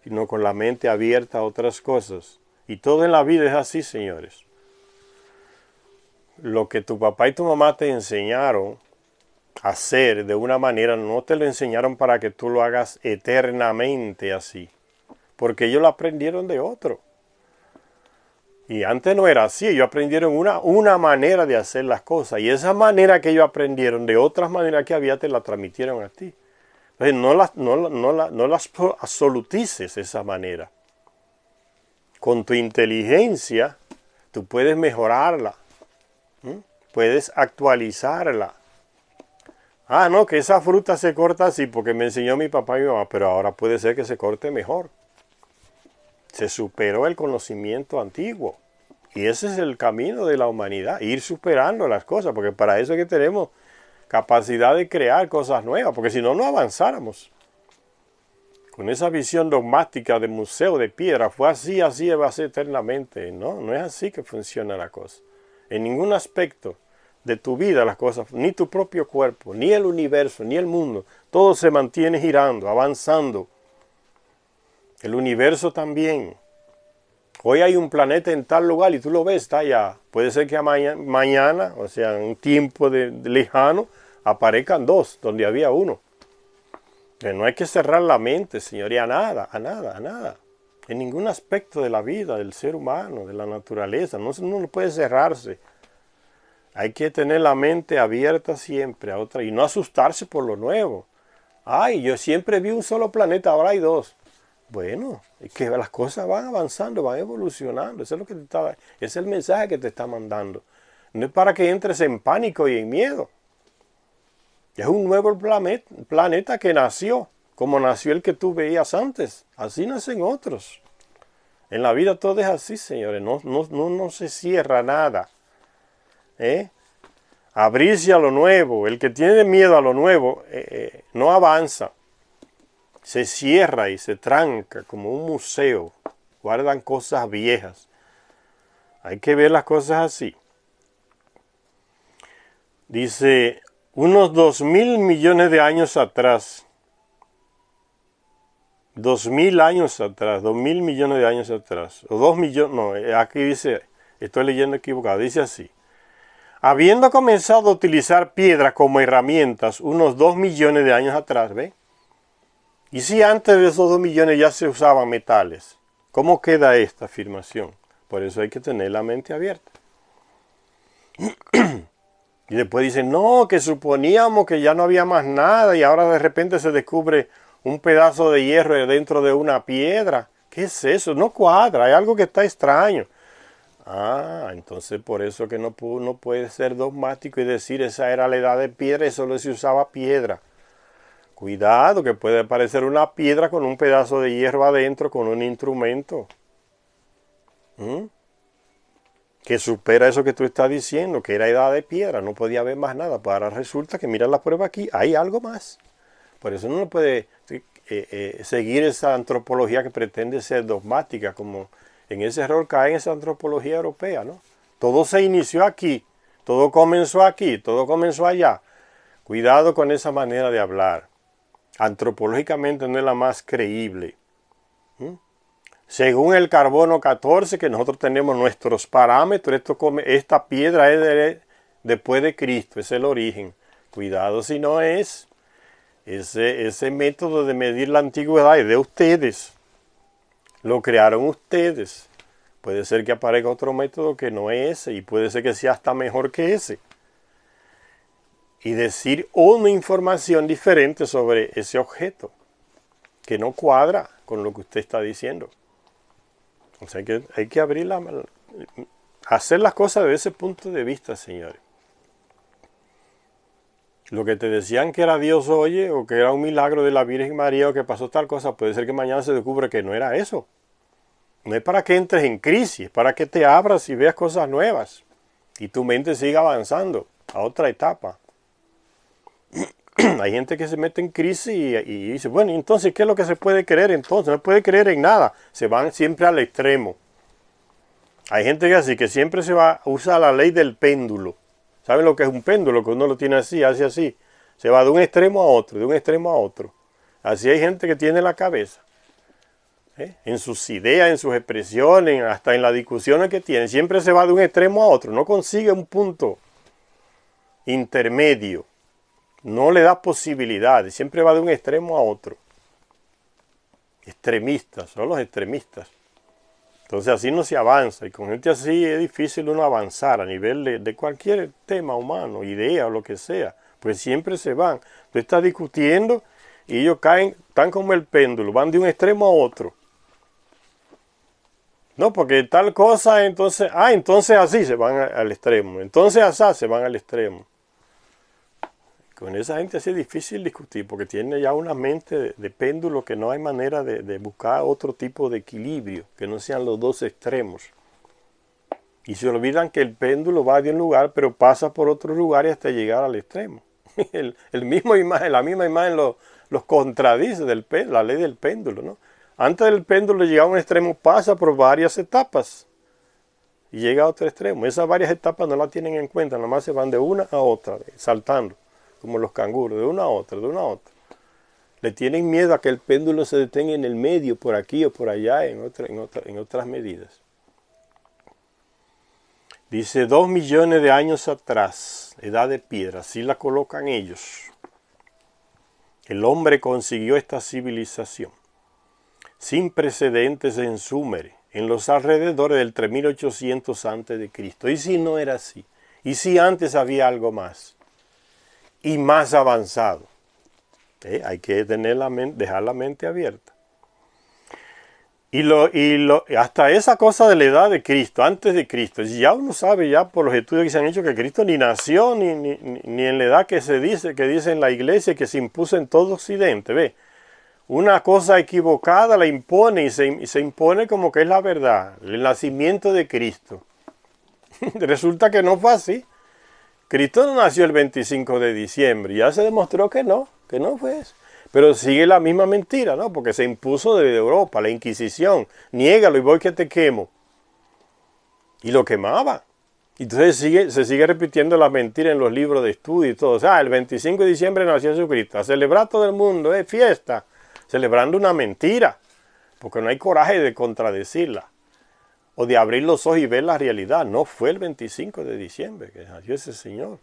sino con la mente abierta a otras cosas. Y todo en la vida es así, señores. Lo que tu papá y tu mamá te enseñaron a hacer de una manera, no te lo enseñaron para que tú lo hagas eternamente así, porque ellos lo aprendieron de otro. Y antes no era así, ellos aprendieron una manera de hacer las cosas, y esa manera que ellos aprendieron de otras maneras que había te la transmitieron a ti. Entonces no las absolutices esa manera. Con tu inteligencia tú puedes mejorarla, puedes actualizarla. Ah, no, que esa fruta se corta así porque me enseñó mi papá y mi mamá, pero ahora puede ser que se corte mejor. Se superó el conocimiento antiguo. Y ese es el camino de la humanidad, ir superando las cosas, porque para eso es que tenemos capacidad de crear cosas nuevas, porque si no, no avanzáramos. Con esa visión dogmática de museo de piedra, fue así, así va a ser eternamente. No, no es así que funciona la cosa. En ningún aspecto de tu vida las cosas, ni tu propio cuerpo, ni el universo, ni el mundo, todo se mantiene girando, avanzando. El universo también. Hoy hay un planeta en tal lugar y tú lo ves, está allá. Puede ser que mañana, o sea, en un tiempo lejano, aparezcan dos, donde había uno. Pero no hay que cerrar la mente, señoría, a nada, a nada, a nada. En ningún aspecto de la vida, del ser humano, de la naturaleza. No puede cerrarse. Hay que tener la mente abierta siempre a otra y no asustarse por lo nuevo. Ay, yo siempre vi un solo planeta, ahora hay dos. Bueno, es que las cosas van avanzando, van evolucionando. Eso es lo que ese es el mensaje que te está mandando. No es para que entres en pánico y en miedo. Es un nuevo planeta que nació, como nació el que tú veías antes. Así nacen otros. En la vida todo es así, señores. No se cierra nada. Abrirse a lo nuevo. El que tiene miedo a lo nuevo no avanza. Se cierra y se tranca como un museo. Guardan cosas viejas. Hay que ver las cosas así. Dice, unos 2000 millones de años atrás. 2000 años atrás. 2000 millones de años atrás. O 2 millones. No, aquí dice, estoy leyendo equivocado. Dice así. Habiendo comenzado a utilizar piedras como herramientas unos 2 millones de años atrás, ¿ve? ¿Y si antes de esos 2 millones ya se usaban metales? ¿Cómo queda esta afirmación? Por eso hay que tener la mente abierta. Y después dicen, no, que suponíamos que ya no había más nada y ahora de repente se descubre un pedazo de hierro dentro de una piedra. ¿Qué es eso? No cuadra, hay algo que está extraño. Ah, entonces por eso que no puede ser dogmático y decir esa era la edad de piedra y solo se usaba piedra. Cuidado, que puede parecer una piedra con un pedazo de hierro adentro, con un instrumento. Que supera eso que tú estás diciendo, que era edad de piedra, no podía haber más nada. Pues ahora resulta que mira la prueba aquí, hay algo más. Por eso uno no puede seguir esa antropología que pretende ser dogmática, como en ese error cae en esa antropología europea, ¿no? Todo se inició aquí, todo comenzó aquí, todo comenzó allá. Cuidado con esa manera de hablar. Antropológicamente no es la más creíble. Según el carbono 14, que nosotros tenemos nuestros parámetros, esta piedra es después de Cristo, es el origen. Cuidado si no es. Ese método de medir la antigüedad es de ustedes. Lo crearon ustedes. Puede ser que aparezca otro método que no es ese y puede ser que sea hasta mejor que ese. Y decir una información diferente sobre ese objeto que no cuadra con lo que usted está diciendo. O sea que hay que hacer las cosas desde ese punto de vista, señores. Lo que te decían que era Dios, oye, o que era un milagro de la Virgen María, o que pasó tal cosa, puede ser que mañana se descubra que no era eso. No es para que entres en crisis, es para que te abras y veas cosas nuevas. Y tu mente siga avanzando a otra etapa. Hay gente que se mete en crisis y dice, bueno, entonces, ¿qué es lo que se puede creer entonces? No se puede creer en nada. Se van siempre al extremo. Hay gente que así, que siempre usa la ley del péndulo. ¿Saben lo que es un péndulo? Que uno lo tiene así, hace así. Se va de un extremo a otro, de un extremo a otro. Así hay gente que tiene la cabeza. En sus ideas, en sus expresiones, hasta en las discusiones que tiene. Siempre se va de un extremo a otro. No consigue un punto intermedio. No le da posibilidades. Siempre va de un extremo a otro. Extremistas, son los extremistas. Entonces así no se avanza. Y con gente así es difícil uno avanzar a nivel de cualquier tema humano, idea o lo que sea. Pues siempre se van. Tú estás discutiendo y ellos caen, están como el péndulo, van de un extremo a otro. No, porque tal cosa, entonces así se van al extremo. Entonces así se van al extremo. Con esa gente así es difícil discutir, porque tiene ya una mente de péndulo que no hay manera de buscar otro tipo de equilibrio, que no sean los dos extremos. Y se olvidan que el péndulo va de un lugar, pero pasa por otro lugar y hasta llegar al extremo. La misma imagen los contradice, la ley del péndulo, ¿no? Antes del péndulo llegar a un extremo, pasa por varias etapas y llega a otro extremo. Esas varias etapas no las tienen en cuenta, nada más se van de una a otra, saltando, como los canguros, de una a otra, de una a otra. Le tienen miedo a que el péndulo se detenga en el medio, por aquí o por allá, en otras medidas. Dice 2 millones de años atrás, edad de piedra, así la colocan ellos. El hombre consiguió esta civilización sin precedentes en Sumer, en los alrededores del 3800 a.C. ¿Y si no era así? ¿Y si antes había algo más? Y más avanzado. Hay que dejar la mente abierta. Hasta esa cosa de la edad de Cristo, antes de Cristo, ya uno sabe ya por los estudios que se han hecho que Cristo ni nació ni en la edad que dice en la iglesia, que se impuso en todo Occidente. ¿Ve? Una cosa equivocada la impone y se impone como que es la verdad, el nacimiento de Cristo. Resulta que no fue así. Cristo no nació el 25 de diciembre, ya se demostró que no fue eso. Pero sigue la misma mentira, ¿no? Porque se impuso desde Europa, la Inquisición. Niégalo y voy que te quemo. Y lo quemaba. Entonces se sigue repitiendo la mentira en los libros de estudio y todo. O sea, el 25 de diciembre nació Jesucristo. A celebrar todo el mundo, fiesta. Celebrando una mentira. Porque no hay coraje de contradecirla. O de abrir los ojos y ver la realidad. No fue el 25 de diciembre que nació ese Señor.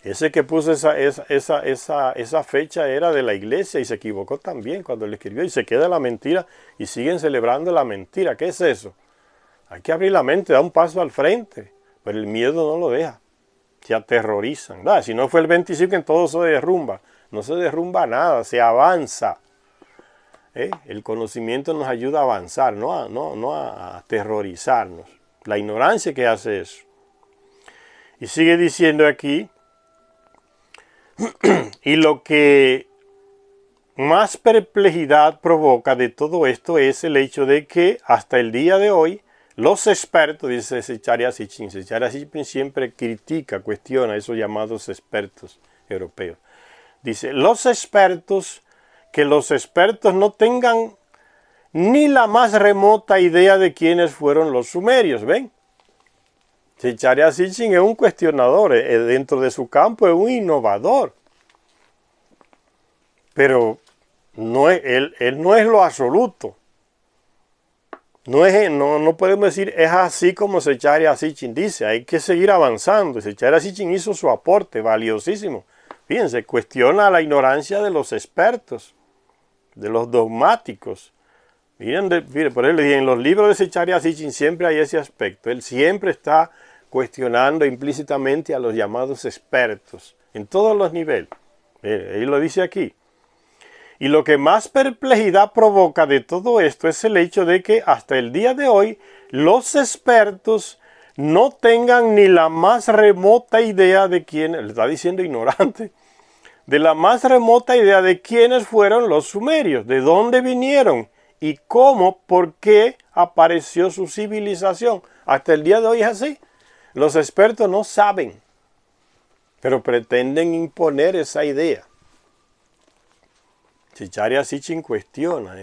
Ese que puso esa fecha era de la iglesia y se equivocó también cuando le escribió y se queda la mentira y siguen celebrando la mentira. ¿Qué es eso? Hay que abrir la mente, dar un paso al frente, pero el miedo no lo deja. Se aterrorizan. Si no fue el 25 en todo se derrumba. No se derrumba nada, se avanza. El conocimiento nos ayuda a avanzar, no a aterrorizarnos. La ignorancia que hace eso. Y sigue diciendo aquí, y lo que más perplejidad provoca de todo esto es el hecho de que hasta el día de hoy los expertos, dice Zecharia Sitchin siempre critica, cuestiona a esos llamados expertos europeos. Dice, que los expertos no tengan ni la más remota idea de quiénes fueron los sumerios, ¿ven? Zecharia Sitchin es un cuestionador, dentro de su campo es un innovador. Pero él no es lo absoluto. No podemos decir es así como Zecharia Sitchin dice, hay que seguir avanzando. Zecharia Sitchin hizo su aporte valiosísimo. Fíjense, cuestiona la ignorancia de los expertos, de los dogmáticos. Miren, por ejemplo, en los libros de Zecharia Sitchin siempre hay ese aspecto. Él siempre está cuestionando implícitamente a los llamados expertos, en todos los niveles. Él lo dice aquí. Y lo que más perplejidad provoca de todo esto es el hecho de que hasta el día de hoy los expertos no tengan ni la más remota idea de quién, le está diciendo ignorante, de la más remota idea de quiénes fueron los sumerios, de dónde vinieron y cómo, por qué apareció su civilización. Hasta el día de hoy es así. Los expertos no saben, pero pretenden imponer esa idea. Zecharia Sitchin cuestiona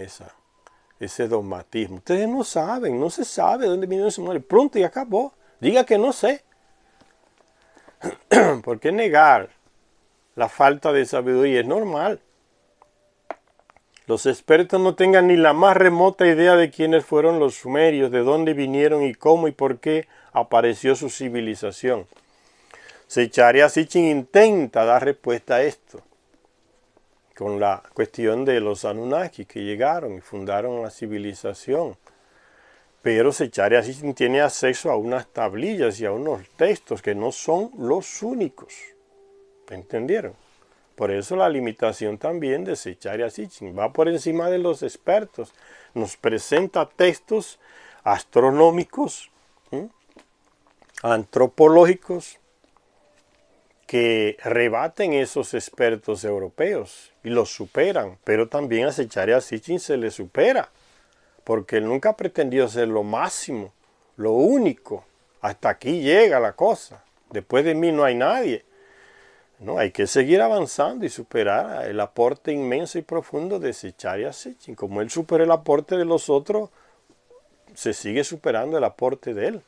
ese dogmatismo. Ustedes no saben, no se sabe de dónde vino ese muere. Pronto y acabó. Diga que no sé. ¿Por qué negar la falta de sabiduría? Es normal. Los expertos no tengan ni la más remota idea de quiénes fueron los sumerios, de dónde vinieron y cómo y por qué apareció su civilización. Zecharia Sitchin intenta dar respuesta a esto con la cuestión de los Anunnaki que llegaron y fundaron la civilización. Pero Zecharia Sitchin tiene acceso a unas tablillas y a unos textos que no son los únicos. ¿Entendieron? Por eso la limitación también de Zecharia Sitchin va por encima de los expertos. Nos presenta textos astronómicos, antropológicos, que rebaten esos expertos europeos y los superan. Pero también a Zecharia Sitchin se le supera, porque él nunca pretendió ser lo máximo, lo único. Hasta aquí llega la cosa. Después de mí no hay nadie. No, hay que seguir avanzando y superar el aporte inmenso y profundo de Zecharia Sitchin. Como él supera el aporte de los otros, se sigue superando el aporte de él.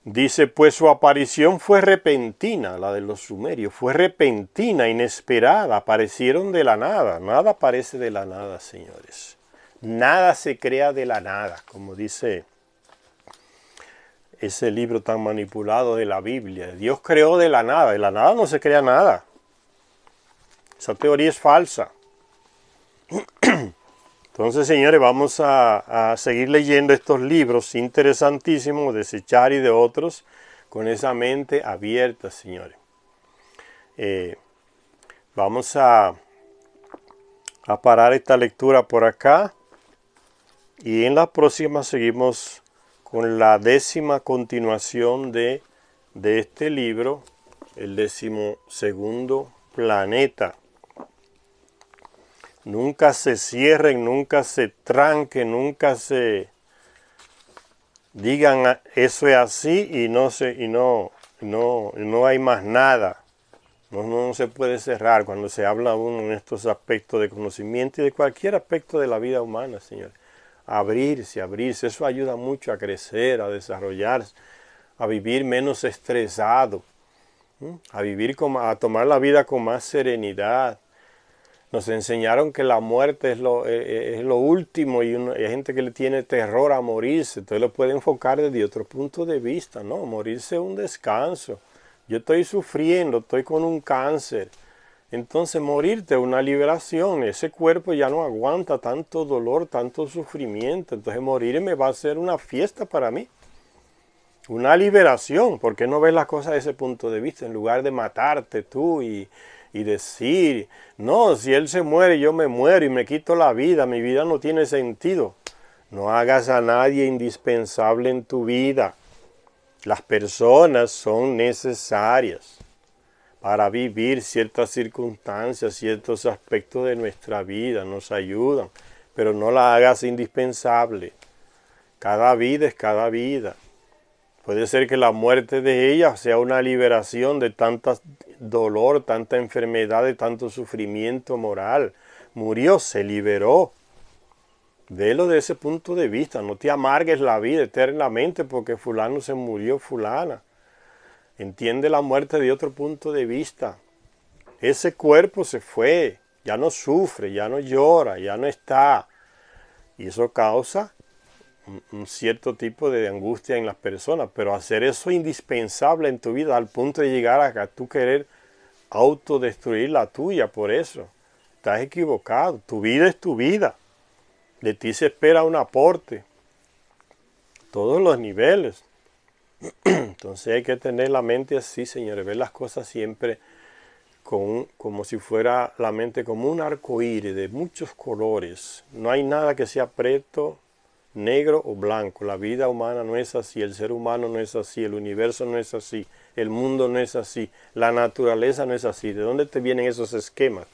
Dice, pues su aparición fue repentina, la de los sumerios, fue repentina, inesperada, aparecieron de la nada. Nada aparece de la nada, señores. Nada se crea de la nada, como dice ese libro tan manipulado de la Biblia. Dios creó de la nada no se crea nada. Esa teoría es falsa. Entonces, señores, vamos a seguir leyendo estos libros interesantísimos de Zecharia y de otros con esa mente abierta, señores. Vamos a parar esta lectura por acá y en la próxima seguimos con la 10ª continuación de este libro, el 12º planeta. Nunca se cierren, nunca se tranquen, nunca se digan eso es así y no hay más nada. No se puede cerrar cuando se habla uno en estos aspectos de conocimiento y de cualquier aspecto de la vida humana, señores. Abrirse, eso ayuda mucho a crecer, a desarrollarse, a vivir menos estresado, a tomar la vida con más serenidad. Nos enseñaron que la muerte es lo último y hay gente que le tiene terror a morirse. Entonces lo puede enfocar desde otro punto de vista. No, morirse es un descanso. Yo estoy sufriendo, estoy con un cáncer. Entonces morirte es una liberación. Ese cuerpo ya no aguanta tanto dolor, tanto sufrimiento. Entonces morirme va a ser una fiesta para mí. Una liberación. ¿Por qué no ves las cosas desde ese punto de vista? En lugar de matarte tú y decir, no, si él se muere, yo me muero y me quito la vida, mi vida no tiene sentido. No hagas a nadie indispensable en tu vida. Las personas son necesarias para vivir ciertas circunstancias, ciertos aspectos de nuestra vida, nos ayudan, pero no la hagas indispensable. Cada vida es cada vida. Puede ser que la muerte de ella sea una liberación de tanto dolor, tanta enfermedad, de tanto sufrimiento moral. Murió, se liberó. Velo de ese punto de vista. No te amargues la vida eternamente porque fulano se murió, fulana. Entiende la muerte de otro punto de vista. Ese cuerpo se fue, ya no sufre, ya no llora, ya no está. Y eso causa un cierto tipo de angustia en las personas, pero hacer eso indispensable en tu vida al punto de llegar a tú querer autodestruir la tuya por eso. Estás equivocado. Tu vida es tu vida. De ti se espera un aporte. Todos los niveles. Entonces hay que tener la mente así, señores. Ver las cosas siempre como si fuera la mente como un arcoíris de muchos colores. No hay nada que sea preto, negro o blanco. La vida humana no es así, el ser humano no es así, el universo no es así, el mundo no es así, la naturaleza no es así. ¿De dónde te vienen esos esquemas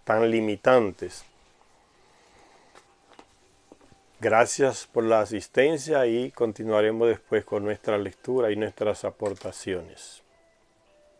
tan limitantes? Gracias por la asistencia y continuaremos después con nuestra lectura y nuestras aportaciones.